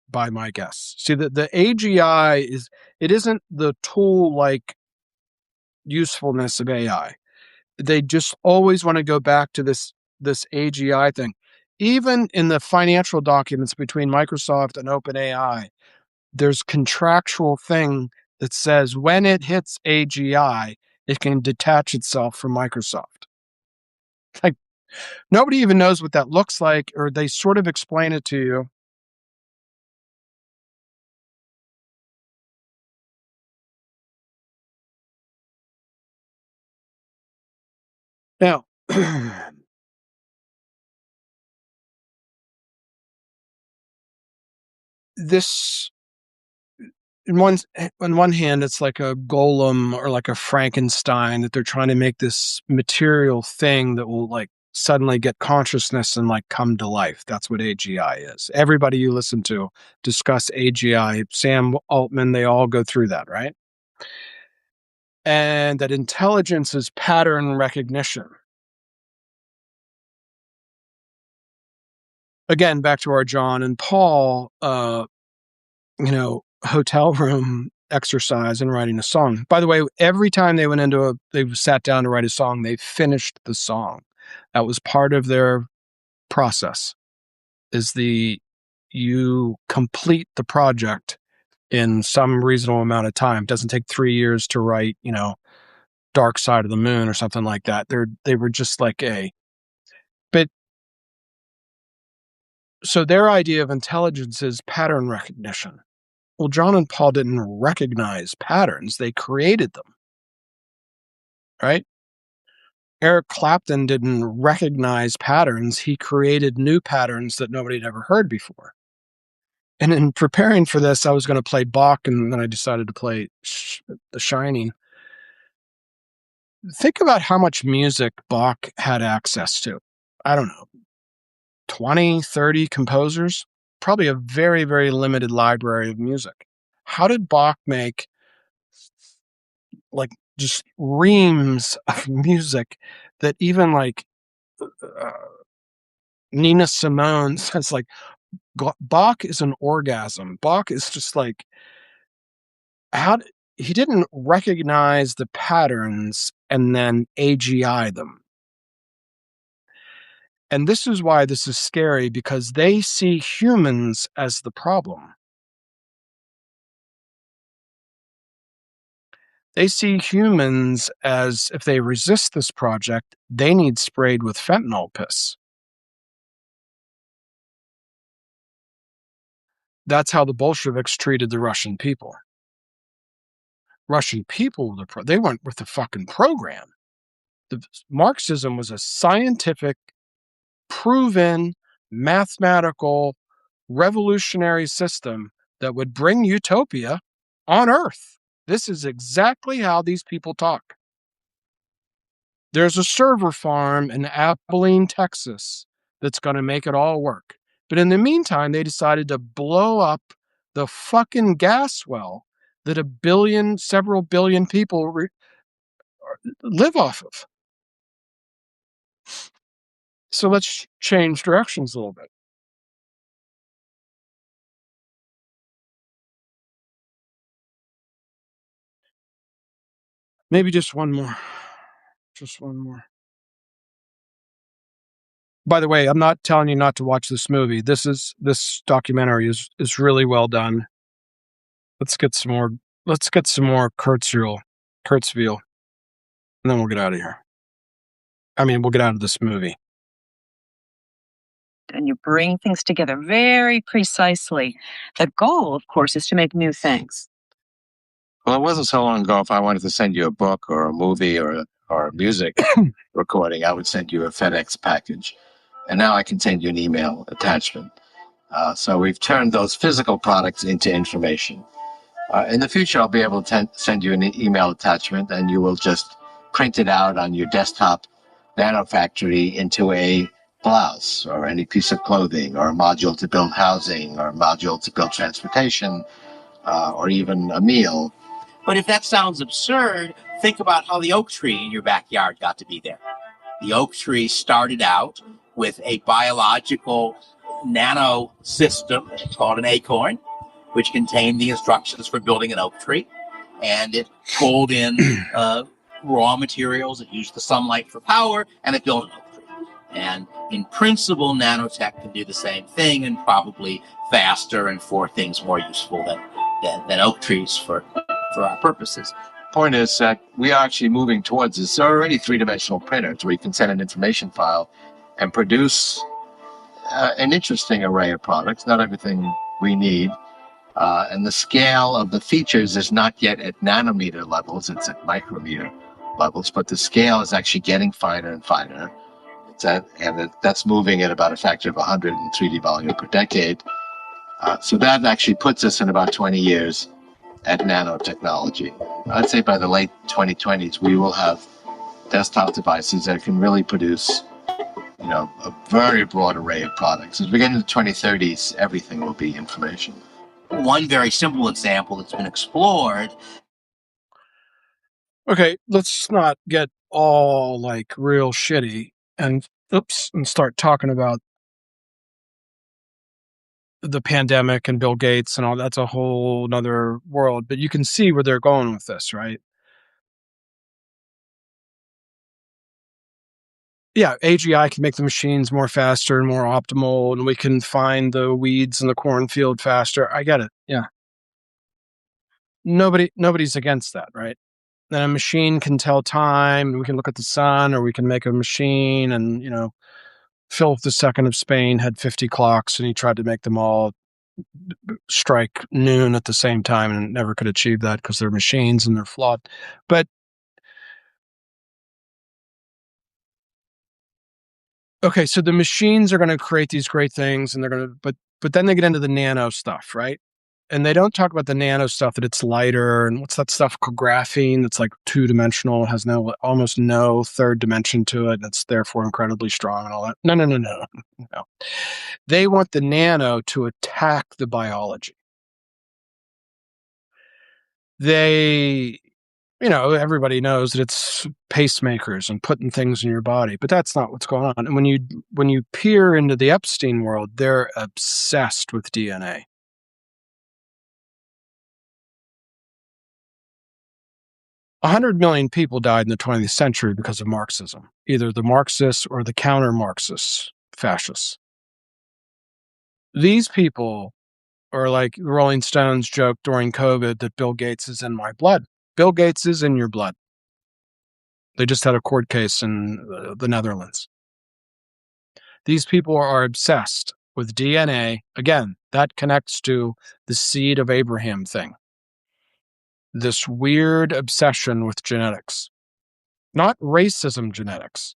by my guess. See, the AGI isn't the tool-like usefulness of AI. They just always want to go back to this AGI thing. Even in the financial documents between Microsoft and OpenAI, there's contractual thing that says when it hits AGI, it can detach itself from Microsoft. Like, nobody even knows what that looks like, or they sort of explain it to you. Now, this, on one hand, it's like a golem or like a Frankenstein that they're trying to make this material thing that will like suddenly get consciousness and like come to life. That's what AGI is. Everybody you listen to discuss AGI, Sam Altman, they all go through that, right? And that intelligence is pattern recognition. Again, back to our John and Paul, hotel room exercise and writing a song. By the way, every time they sat down to write a song, they finished the song. That was part of their process, you complete the project in some reasonable amount of time. It doesn't take 3 years to write, Dark Side of the Moon or something like that. They were just like but so their idea of intelligence is pattern recognition. Well, John and Paul didn't recognize patterns, they created them, right? Eric Clapton didn't recognize patterns, he created new patterns that nobody had ever heard before. And in preparing for this, I was going to play Bach, and then I decided to play The Shining. Think about how much music Bach had access to. I don't know, 20, 30 composers? Probably a very, very limited library of music. How did Bach make like just reams of music that even like Nina Simone says like Bach is an orgasm. Bach is just like, he didn't recognize the patterns and then AGI them. And this is why this is scary, because they see humans as the problem. They see humans as, if they resist this project, they need sprayed with fentanyl piss. That's how the Bolsheviks treated the Russian people. Russian people, they went with the fucking program. Marxism was a scientific, proven, mathematical, revolutionary system that would bring utopia on Earth. This is exactly how these people talk. There's a server farm in Abilene, Texas, that's going to make it all work. But in the meantime, they decided to blow up the fucking gas well that several billion people live off of. So let's change directions a little bit. Maybe just one more. Just one more. By the way, I'm not telling you not to watch this movie. This documentary is really well done. Let's get some more Kurzweil, and then we'll get out of here. I mean, we'll get out of this movie. And you bring things together very precisely. The goal, of course, is to make new things. Well, it wasn't so long ago if I wanted to send you a book or a movie or a music recording, I would send you a FedEx package. And now I can send you an email attachment. So we've turned those physical products into information. In the future, I'll be able to send you an email attachment, and you will just print it out on your desktop nano factory into a blouse or any piece of clothing or a module to build housing or a module to build transportation or even a meal. But if that sounds absurd, think about how the oak tree in your backyard got to be there. The oak tree started out with a biological nano system called an acorn, which contained the instructions for building an oak tree. And it pulled in raw materials, it used the sunlight for power, and it built an oak tree. And in principle, nanotech can do the same thing, and probably faster and for things more useful than oak trees for our purposes. Point is that we are actually moving towards this. There are already three-dimensional printers where you can send an information file and produce an interesting array of products, not everything we need. And the scale of the features is not yet at nanometer levels, it's at micrometer levels, but the scale is actually getting finer and finer. That's moving at about a factor of 100 in 3D volume per decade. So that actually puts us in about 20 years at nanotechnology. I'd say by the late 2020s, we will have desktop devices that can really produce, a very broad array of products. As we get into the 2030s, everything will be information. One very simple example that's been explored. Okay, let's not get all like real shitty and start talking about the pandemic and Bill Gates and all. That's a whole nother world, but you can see where they're going with this, right? Yeah, AGI can make the machines more faster and more optimal, and we can find the weeds in the cornfield faster. I get it. Yeah. Nobody's against that, right? Then a machine can tell time, and we can look at the sun, or we can make a machine, and Philip II of Spain had 50 clocks, and he tried to make them all strike noon at the same time, and never could achieve that because they're machines and they're flawed. But okay, so the machines are going to create these great things, and they're going to, but then they get into the nano stuff, right? And they don't talk about the nano stuff, that it's lighter, and what's that stuff called graphene that's like two-dimensional, has almost no third dimension to it, and it's therefore incredibly strong and all that. No. They want the nano to attack the biology. They everybody knows that it's pacemakers and putting things in your body, but that's not what's going on. And when you peer into the Epstein world, they're obsessed with DNA. A 100 million people died in the 20th century because of Marxism, either the Marxists or the counter-Marxist fascists. These people are like the Rolling Stones joke during COVID that Bill Gates is in my blood. Bill Gates is in your blood. They just had a court case in the Netherlands. These people are obsessed with DNA. Again, that connects to the seed of Abraham thing. This weird obsession with genetics. Not racism genetics.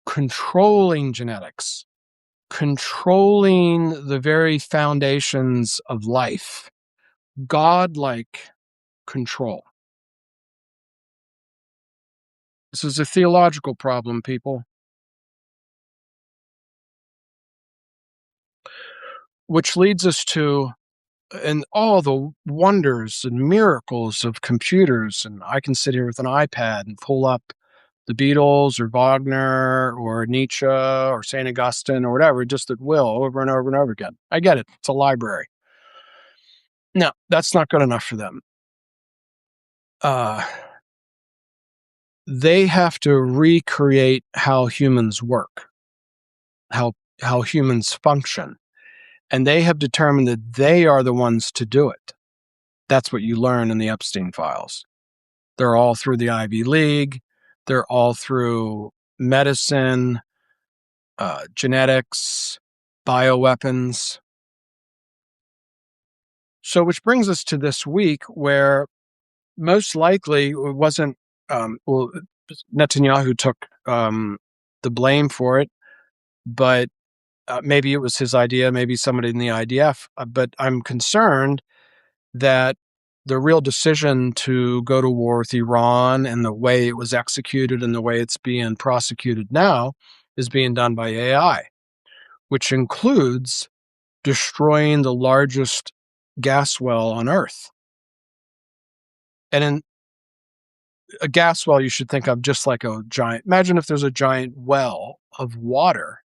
Controlling genetics. Controlling the very foundations of life. Godlike control. This is a theological problem, people. Which leads us to, and all the wonders and miracles of computers. And I can sit here with an iPad and pull up the Beatles or Wagner or Nietzsche or St. Augustine or whatever, just at will, over and over and over again. I get it. It's a library. No, that's not good enough for them. They have to recreate how humans work, how humans function. And they have determined that they are the ones to do it. That's what you learn in the Epstein files. They're all through the Ivy League. They're all through medicine, genetics, bioweapons. So, which brings us to this week where most likely it wasn't, Netanyahu took the blame for it, but maybe it was his idea, maybe somebody in the IDF. But I'm concerned that the real decision to go to war with Iran and the way it was executed and the way it's being prosecuted now is being done by AI, which includes destroying the largest gas well on Earth. And in a gas well, you should think of just like a giant, imagine if there's a giant well of water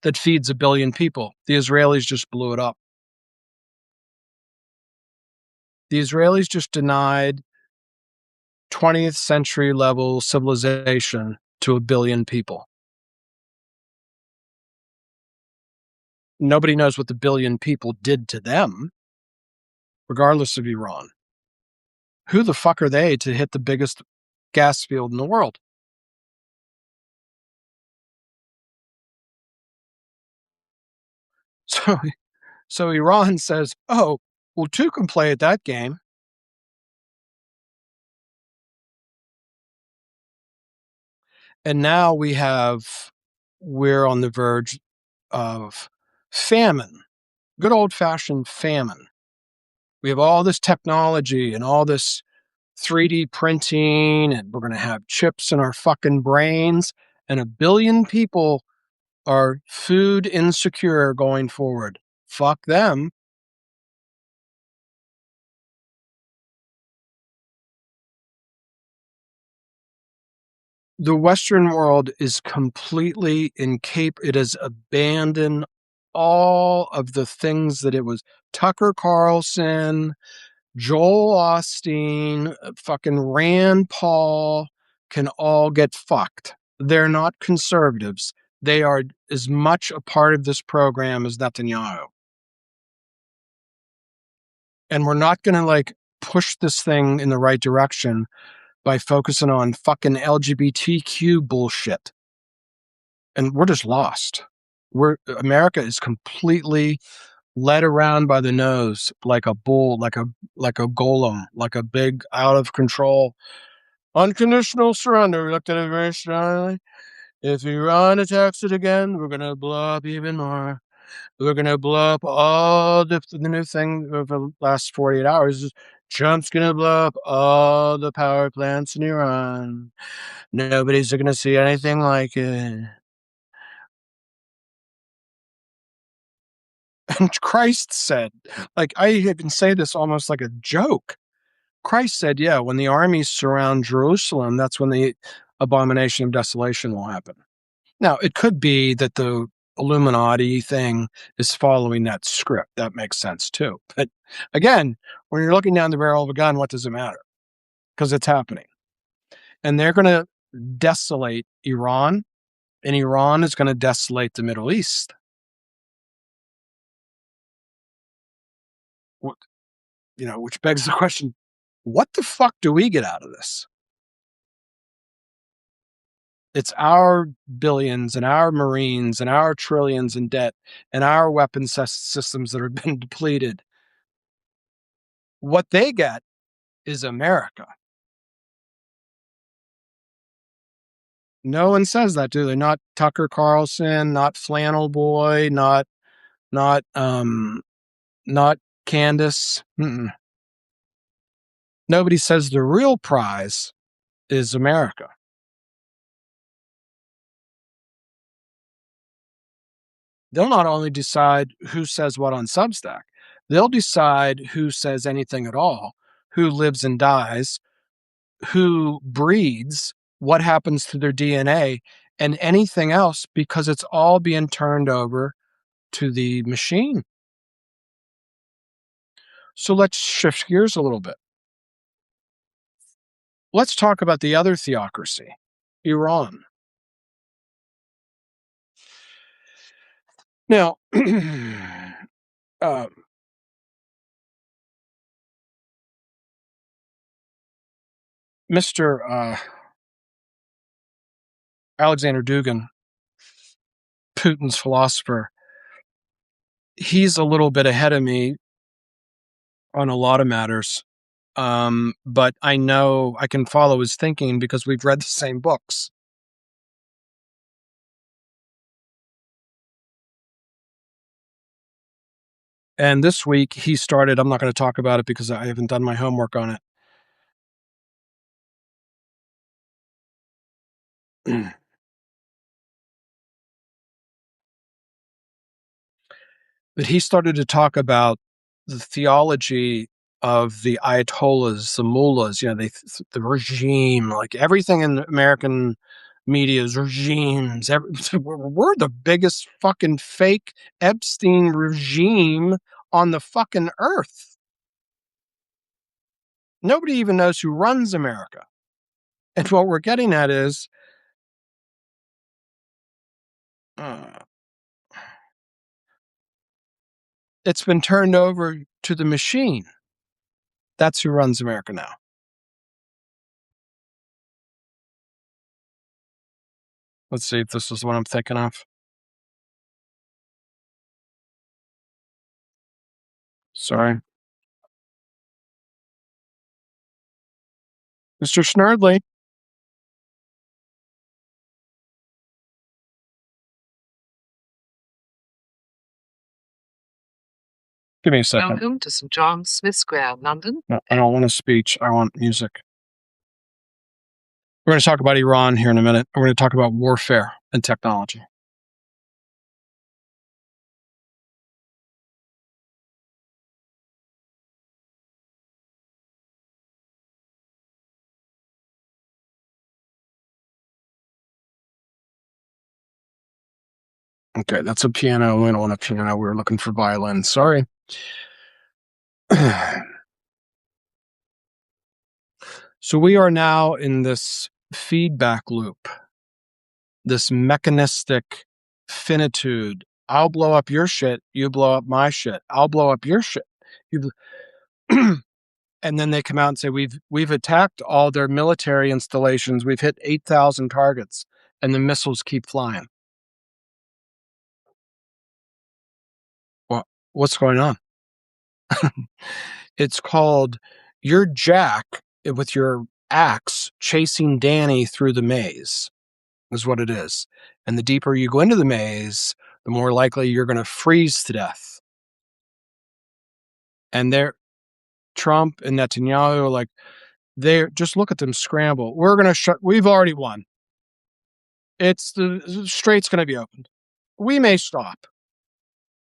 that feeds 1 billion people. The Israelis just blew it up. The Israelis just denied 20th century level civilization to 1 billion people. Nobody knows what the 1 billion people did to them, regardless of Iran. Who the fuck are they to hit the biggest gas field in the world? So Iran says, oh, well, two can play at that game. And now we're on the verge of famine, good old-fashioned famine. We have all this technology and all this 3D printing, and we're going to have chips in our fucking brains, and 1 billion people are food insecure going forward. Fuck them. The Western world is completely it has abandoned all of the things that it was. Tucker Carlson, Joel Osteen, fucking Rand Paul can all get fucked. They're not conservatives. They are as much a part of this program as Netanyahu. And we're not going to push this thing in the right direction by focusing on fucking LGBTQ bullshit. And we're just lost. America is completely led around by the nose like a bull, like a golem, like a big out of control unconditional surrender. We looked at it very strongly. If Iran attacks it again, we're gonna blow up even more. We're gonna blow up all the new thing of the last 48 hours is Trump's gonna blow up all the power plants in Iran. Nobody's gonna see anything like it. And Christ said, like, I even say this almost like a joke. Christ said, yeah, when the armies surround Jerusalem, that's when the abomination of desolation will happen. Now, it could be that the Illuminati thing is following that script. That makes sense too. But again, when you're looking down the barrel of a gun, what does it matter? Because it's happening. And they're going to desolate Iran, and Iran is going to desolate the Middle East. Which begs the question, what the fuck do we get out of this? It's our billions and our Marines and our trillions in debt and our weapon systems that have been depleted. What they get is America. No one says that, do they? Not Tucker Carlson, not Flannel Boy, not Candace. Mm-mm. Nobody says the real prize is America. They'll not only decide who says what on Substack, they'll decide who says anything at all, who lives and dies, who breeds, what happens to their DNA, and anything else, because it's all being turned over to the machine. So let's shift gears a little bit. Let's talk about the other theocracy, Iran. Now, Mr. Alexander Dugin, Putin's philosopher, he's a little bit ahead of me on a lot of matters. But I know I can follow his thinking because we've read the same books. And this week he started, I'm not going to talk about it because I haven't done my homework on it. But he started to talk about the theology of the Ayatollahs, the mullahs, the regime, like everything in American media is regimes. We're the biggest fucking fake Epstein regime on the fucking earth. Nobody even knows who runs America. And what we're getting at is it's been turned over to the machine. That's who runs America now. Let's see if this is what I'm thinking of. Sorry. Mr. Schnerdley. Give me a second. Welcome to St. John Smith Square, London. No, I don't want a speech. I want music. We're going to talk about Iran here in a minute. We're going to talk about warfare and technology. Okay, that's a piano. We don't want a piano. We were looking for violin. Sorry. So we are now in this feedback loop, this mechanistic finitude. I'll blow up your shit. You blow up my shit. I'll blow up your shit. And then they come out and say, we've attacked all their military installations. We've hit 8,000 targets, and the missiles keep flying. What's going on? It's called you're Jack with your axe chasing Danny through the maze, is what it is. And the deeper you go into the maze, the more likely you're going to freeze to death. And Trump and Netanyahu are like, just look at them scramble. We're going to we've already won. The strait's going to be opened. We may stop.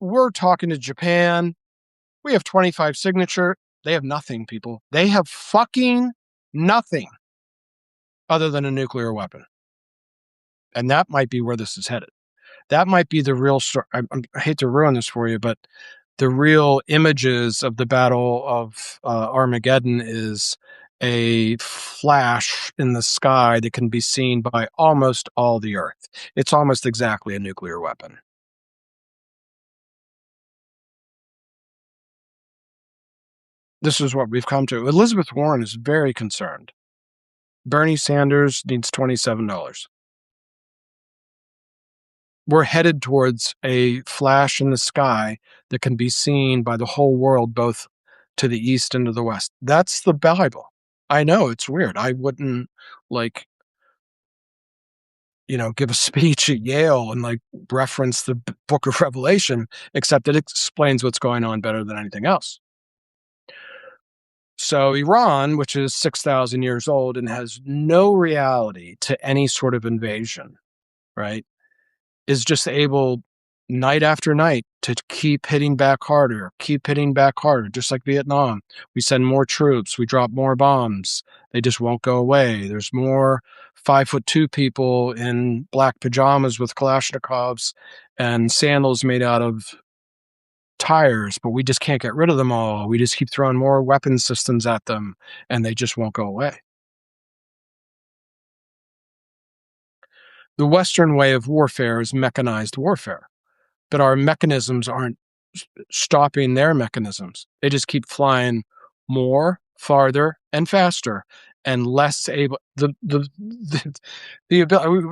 We're talking to Japan. We have 25 signature. They have nothing, people. They have fucking nothing other than a nuclear weapon. And that might be where this is headed. That might be the real story. I hate to ruin this for you, but the real images of the Battle of Armageddon is a flash in the sky that can be seen by almost all the Earth. It's almost exactly a nuclear weapon. This is what we've come to. Elizabeth Warren is very concerned. Bernie Sanders needs $27. We're headed towards a flash in the sky that can be seen by the whole world, both to the east and to the west. That's the Bible. I know it's weird. I wouldn't give a speech at Yale and reference the book of Revelation, except it explains what's going on better than anything else. So Iran, which is 6,000 years old and has no reality to any sort of invasion, right, is just able night after night to keep hitting back harder, just like Vietnam. We send more troops, we drop more bombs. They just won't go away. There's more 5'2" people in black pajamas with Kalashnikovs and sandals made out of tires, but we just can't get rid of them all. We just keep throwing more weapon systems at them, and they just won't go away. The Western way of warfare is mechanized warfare, but our mechanisms aren't stopping their mechanisms. They just keep flying more, farther, and faster, and less able.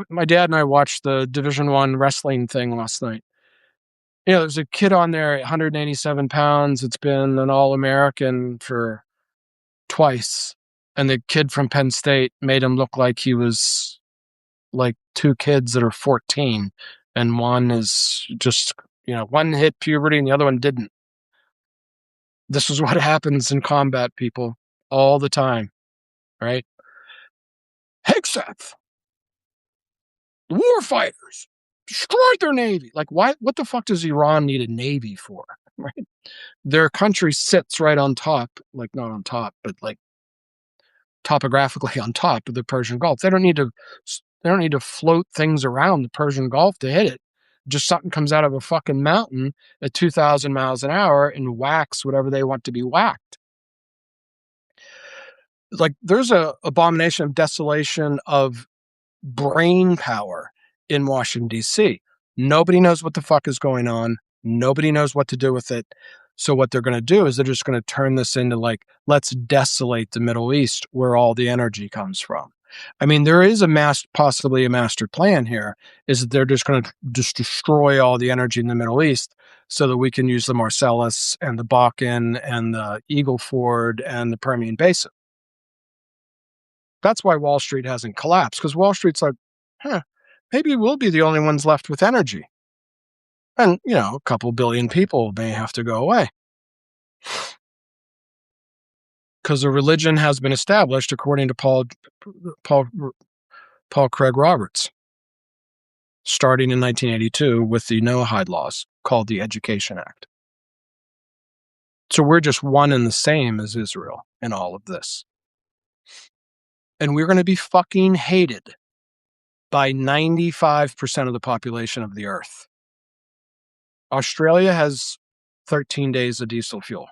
My dad and I watched the Division I wrestling thing last night. There's a kid on there, 187 pounds. It's been an All-American for twice. And the kid from Penn State made him look like he was like two kids that are 14. And one is just, one hit puberty and the other one didn't. This is what happens in combat, people, all the time, right? Hegseth, the war fighters, destroyed their navy. What the fuck does Iran need a navy for? Right? Their country sits right on top, not on top, but topographically on top of the Persian Gulf. They don't need to float things around the Persian Gulf to hit it. Just something comes out of a fucking mountain at 2,000 miles an hour and whacks whatever they want to be whacked. There's a abomination of desolation of brain power in Washington, D.C. Nobody knows what the fuck is going on. Nobody knows what to do with it. So what they're going to do is they're just going to turn this into let's desolate the Middle East where all the energy comes from. I mean, there is possibly a master plan here, is that they're just going to just destroy all the energy in the Middle East so that we can use the Marcellus and the Bakken and the Eagle Ford and the Permian Basin. That's why Wall Street hasn't collapsed, because Wall Street's maybe we'll be the only ones left with energy. And, a couple billion people may have to go away. Because a religion has been established, according to Paul Craig Roberts, starting in 1982 with the Noahide laws called the Education Act. So we're just one and the same as Israel in all of this. And we're going to be fucking hated by 95% of the population of the earth. Australia has 13 days of diesel fuel.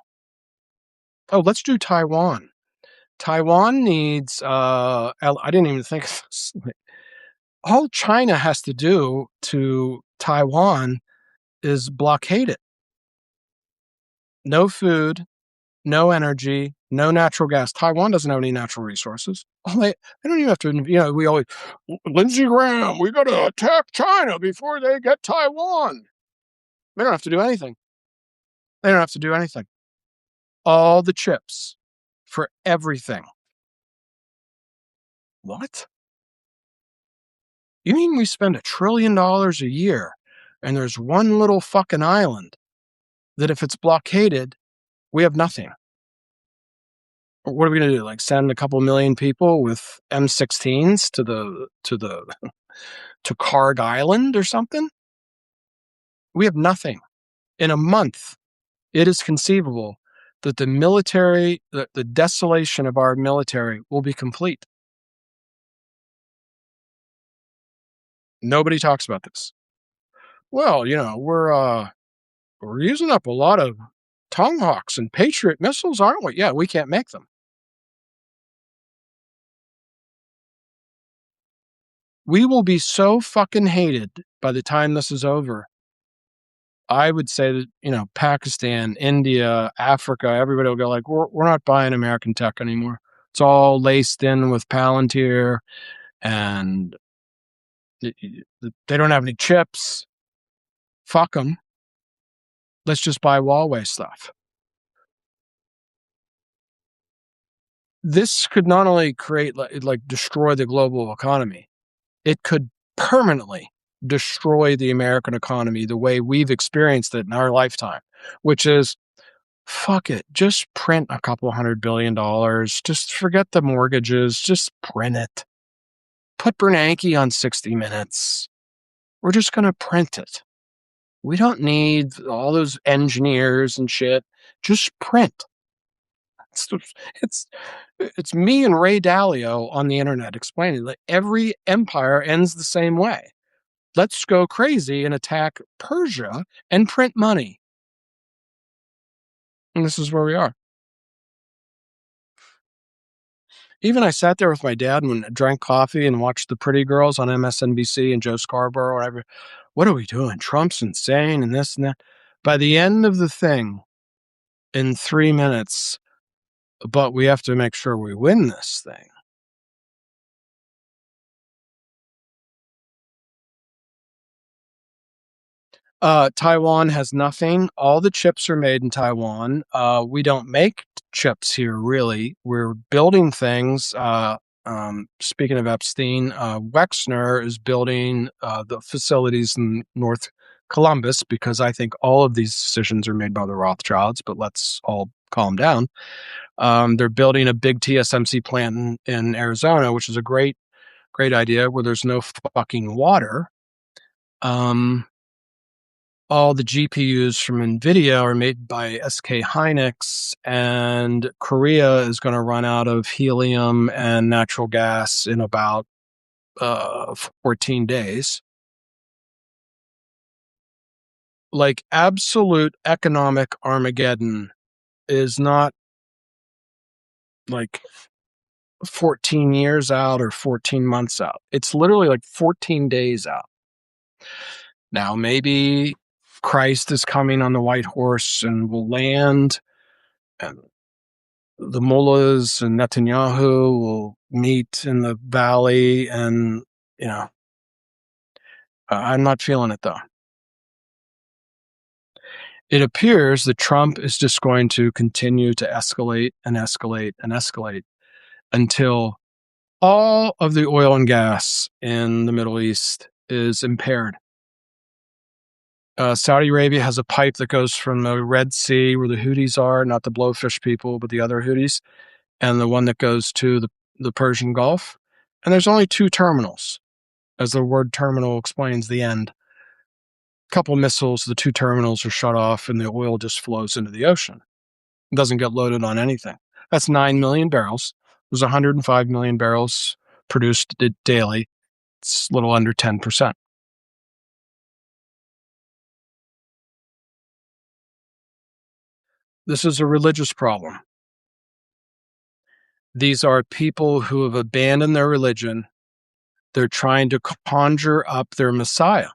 Oh, let's do Taiwan. Taiwan needs, I didn't even think of this. All China has to do to Taiwan is blockade it. No food, no energy, no natural gas. Taiwan doesn't have any natural resources. They don't even have to, we always, Lindsey Graham, we got to attack China before they get Taiwan. They don't have to do anything. All the chips for everything. What? You mean we spend $1 trillion a year and there's one little fucking island that if it's blockaded, we have nothing? What are we going to do? Send a couple million people with M16s to Karg Island or something? We have nothing. In a month, it is conceivable that the desolation of our military will be complete. Nobody talks about this. Well, we're using up a lot of Tomahawks and Patriot missiles, aren't we? Yeah, we can't make them. We will be so fucking hated by the time this is over. I would say that, Pakistan, India, Africa, everybody will go like, we're not buying American tech anymore. It's all laced in with Palantir, and they don't have any chips. Fuck them. Let's just buy Huawei stuff. This could not only create, destroy the global economy, it could permanently destroy the American economy the way we've experienced it in our lifetime, which is, fuck it, just print a couple $100 billion. Just forget the mortgages. Just print it. Put Bernanke on 60 Minutes. We're just going to print it. We don't need all those engineers and shit. Just print. It's me and Ray Dalio on the internet explaining that every empire ends the same way. Let's go crazy and attack Persia and print money. And this is where we are. Even I sat there with my dad and drank coffee and watched the Pretty Girls on MSNBC and Joe Scarborough or whatever. What are we doing? Trump's insane and this and that. By the end of the thing, in 3 minutes, but we have to make sure we win this thing. Taiwan has nothing. All the chips are made in Taiwan. We don't make chips here, really. We're building things. Speaking of Epstein, Wexner is building the facilities in North Columbus, because I think all of these decisions are made by the Rothschilds, but let's all calm down. They're building a big TSMC plant in Arizona, which is a great idea, where there's no fucking water. All the GPUs from NVIDIA are made by SK Hynix, and Korea is going to run out of helium and natural gas in about 14 days. Like, absolute economic Armageddon is not like 14 years out or 14 months out. It's literally like 14 days out. Now, maybe Christ is coming on the white horse and will land, and the mullahs and Netanyahu will meet in the valley, and, I'm not feeling it, though. It appears that Trump is just going to continue to escalate and escalate and escalate until all of the oil and gas in the Middle East is impaired. Saudi Arabia has a pipe that goes from the Red Sea, where the Houthis are, not the blowfish people, but the other Houthis, and the one that goes to the Persian Gulf. And there's only 2 terminals. As the word terminal explains, the end. A couple missiles, the 2 terminals are shut off, and the oil just flows into the ocean. It doesn't get loaded on anything. That's 9 million barrels. There's 105 million barrels produced daily. It's a little under 10%. This is a religious problem. These are people who have abandoned their religion. They're trying to conjure up their Messiah.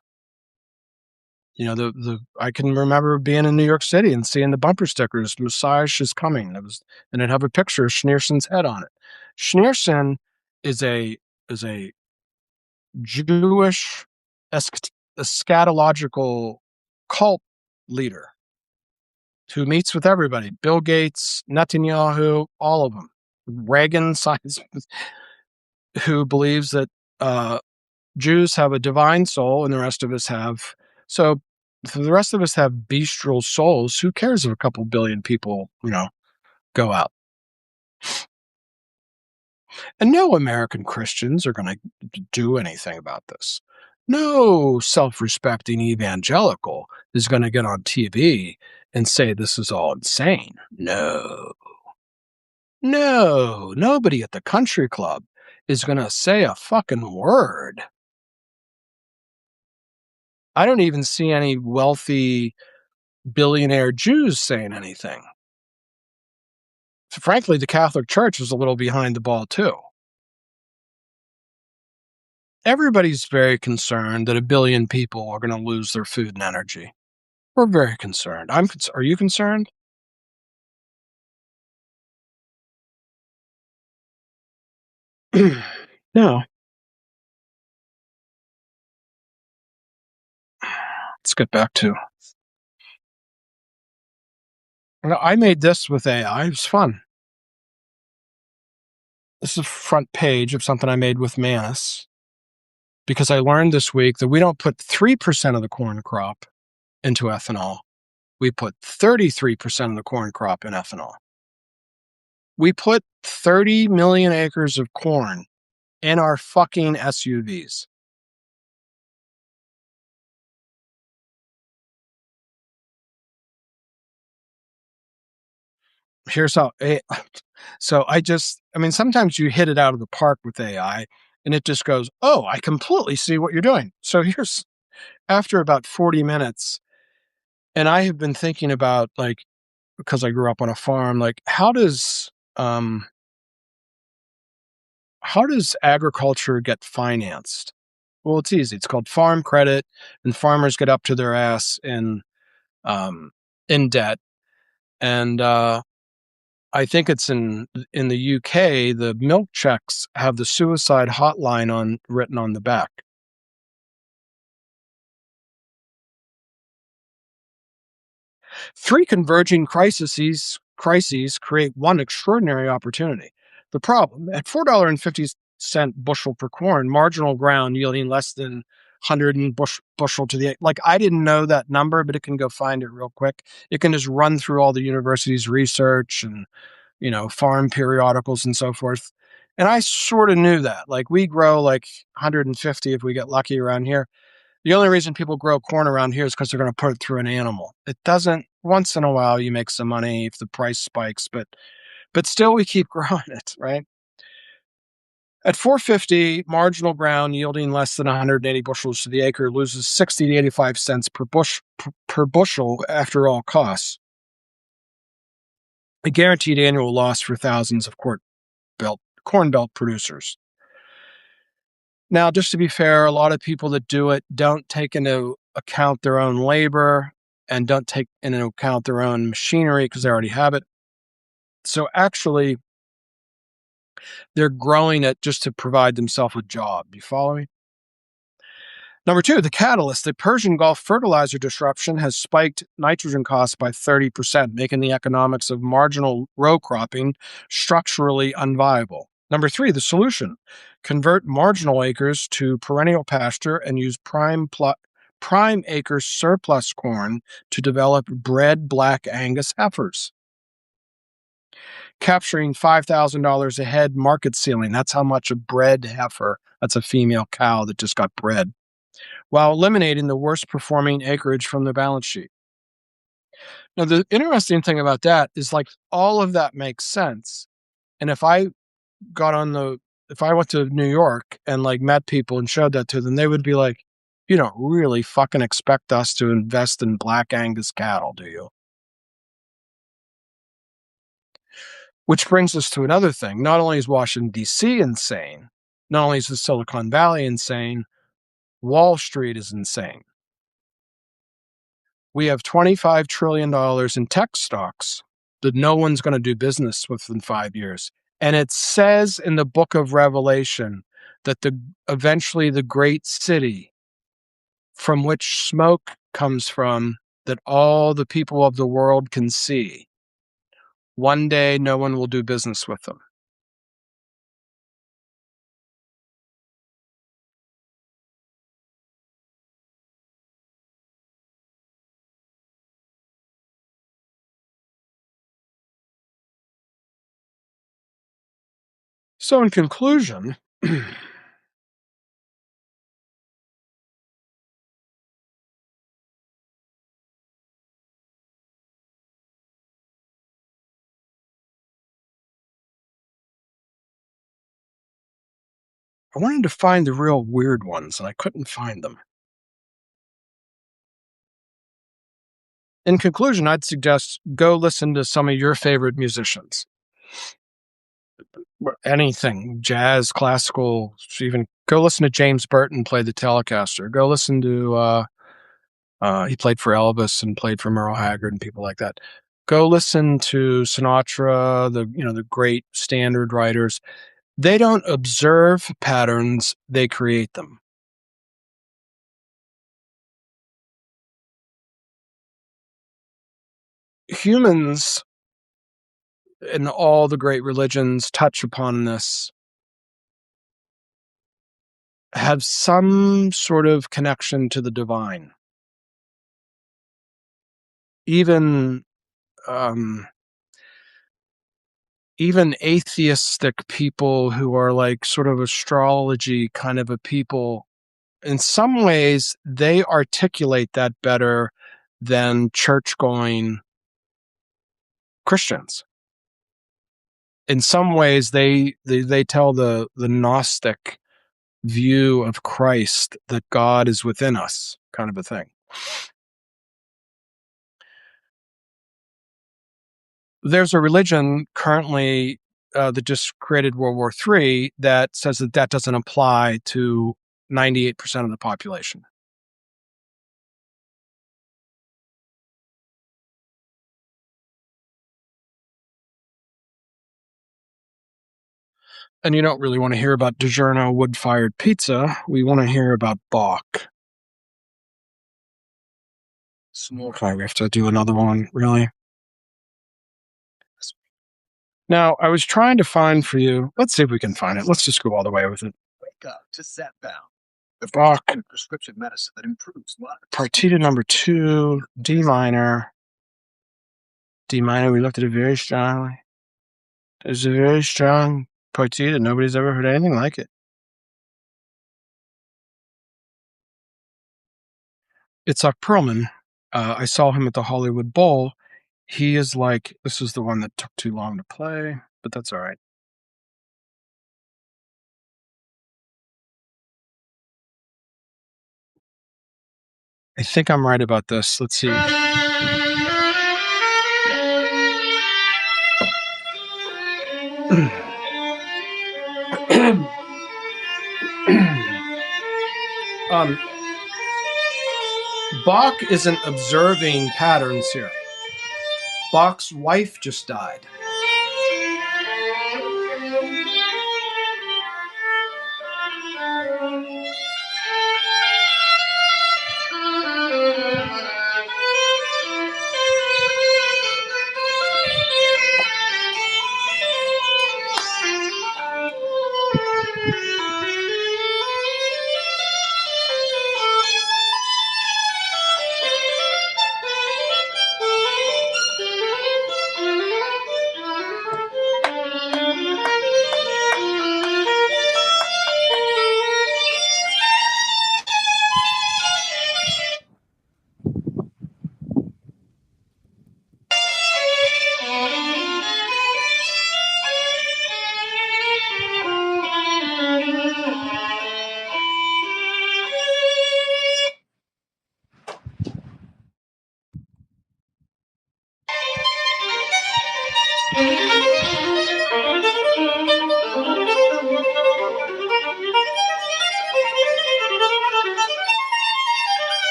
I can remember being in New York City and seeing the bumper stickers, "Messiah is coming." And it'd have a picture of Schneerson's head on it. Schneerson is a Jewish eschatological cult leader who meets with everybody: Bill Gates, Netanyahu, all of them. Reagan signs, who believes that Jews have a divine soul and the rest of us have. So if the rest of us have bestial souls, who cares if a couple billion people, go out? And no American Christians are going to do anything about this. No self-respecting evangelical is going to get on TV and say this is all insane. No. No, nobody at the country club is going to say a fucking word. I don't even see any wealthy billionaire Jews saying anything. Frankly, the Catholic Church is a little behind the ball too. Everybody's very concerned that 1 billion people are going to lose their food and energy. We're very concerned. Are you concerned? No. Let's get back to. I made this with AI. It was fun. This is a front page of something I made with Manus because I learned this week that we don't put 3% of the corn crop into ethanol. We put 33% of the corn crop in ethanol. We put 30 million acres of corn in our fucking SUVs. Here's how. So sometimes you hit it out of the park with AI and it just goes, oh, I completely see what you're doing. So here's, after about 40 minutes, and I have been thinking about, like, because I grew up on a farm, like, how does agriculture get financed? Well, it's easy. It's called farm credit, and farmers get up to their ass in debt. And I think it's in the UK, the milk checks have the suicide hotline written on the back. Three converging crises create one extraordinary opportunity. The problem, at $4.50 bushel per corn, marginal ground yielding less than 100 bushel to the, like, I didn't know that number, but it can go find it real quick. It can just run through all the university's research and, farm periodicals and so forth. And I sort of knew that. Like, we grow like 150 if we get lucky around here. The only reason people grow corn around here is because they're going to put it through an animal. It doesn't. Once in a while, you make some money if the price spikes, but still, we keep growing it, right? At 450, marginal ground yielding less than 180 bushels to the acre loses 60 to 85 cents per bushel after all costs. A guaranteed annual loss for thousands of corn belt producers. Now, just to be fair, a lot of people that do it don't take into account their own labor and don't take into account their own machinery because they already have it. So actually, they're growing it just to provide themselves a job. You follow me? Number two, the catalyst. The Persian Gulf fertilizer disruption has spiked nitrogen costs by 30%, making the economics of marginal row cropping structurally unviable. Number three, the solution. Convert marginal acres to perennial pasture and use prime acre surplus corn to develop bred black Angus heifers. Capturing $5,000 a head market ceiling. That's how much a bred heifer, that's a female cow that just got bred, while eliminating the worst performing acreage from the balance sheet. Now, the interesting thing about that is, like, all of that makes sense. And if I went to New York and, like, met people and showed that to them, they would be like, you don't really fucking expect us to invest in black Angus cattle, do you? Which brings us to another thing. Not only is Washington, D.C. insane, not only is the Silicon Valley insane, Wall Street is insane. We have $25 trillion in tech stocks that no one's going to do business with in 5 years. And it says in the book of Revelation that eventually the great city from which smoke comes from, that all the people of the world can see, one day no one will do business with them. So in conclusion, I wanted to find the real weird ones, and I couldn't find them. In conclusion, I'd suggest go listen to some of your favorite musicians. Anything, jazz, classical, even go listen to James Burton play the Telecaster. Go listen to, he played for Elvis and played for Merle Haggard and people like that. Go listen to Sinatra, the great standard writers. They don't observe patterns, they create them. Humans and all the great religions touch upon this, have some sort of connection to the divine. Even even atheistic people who are like sort of astrology kind of a people, in some ways they articulate that better than church-going Christians. In some ways they tell the Gnostic view of Christ, that God is within us, kind of a thing. There's a religion currently that just created World War III that says that that doesn't apply to 98% of the population. And you don't really want to hear about DiGiorno wood-fired pizza. We want to hear about Bach. Okay, we have to do another one, really. Now, I was trying to find for you. Let's see if we can find it. Let's just go all the way with it. Wake up to set bound. The Bach, prescription medicine that improves life. Partita number 2, D minor. D minor, we looked at it very strongly. It's a very strong partita. Nobody's ever heard anything like it. Itzhak Perlman. I saw him at the Hollywood Bowl. He is like, this is the one that took too long to play, but that's all right. I think I'm right about this. Let's see. Bach isn't observing patterns here. Bach's wife just died.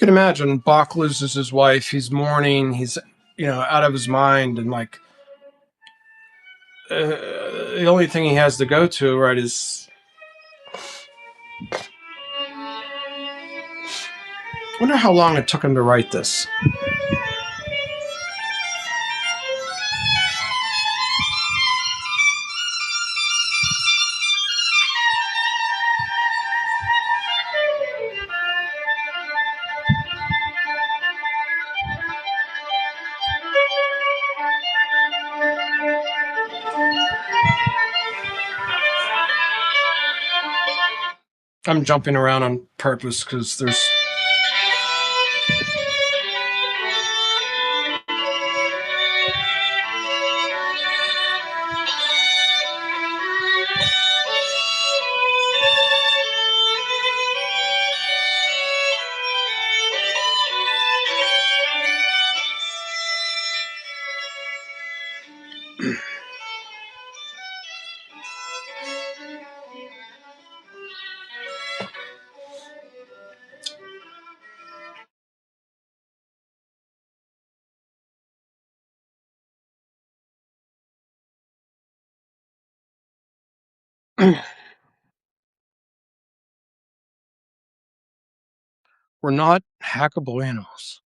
can imagine Bach loses his wife. He's mourning. He's, out of his mind. And like, the only thing he has to go to, right, is, I wonder how long it took him to write this. I'm jumping around on purpose because there's... We're not hackable animals.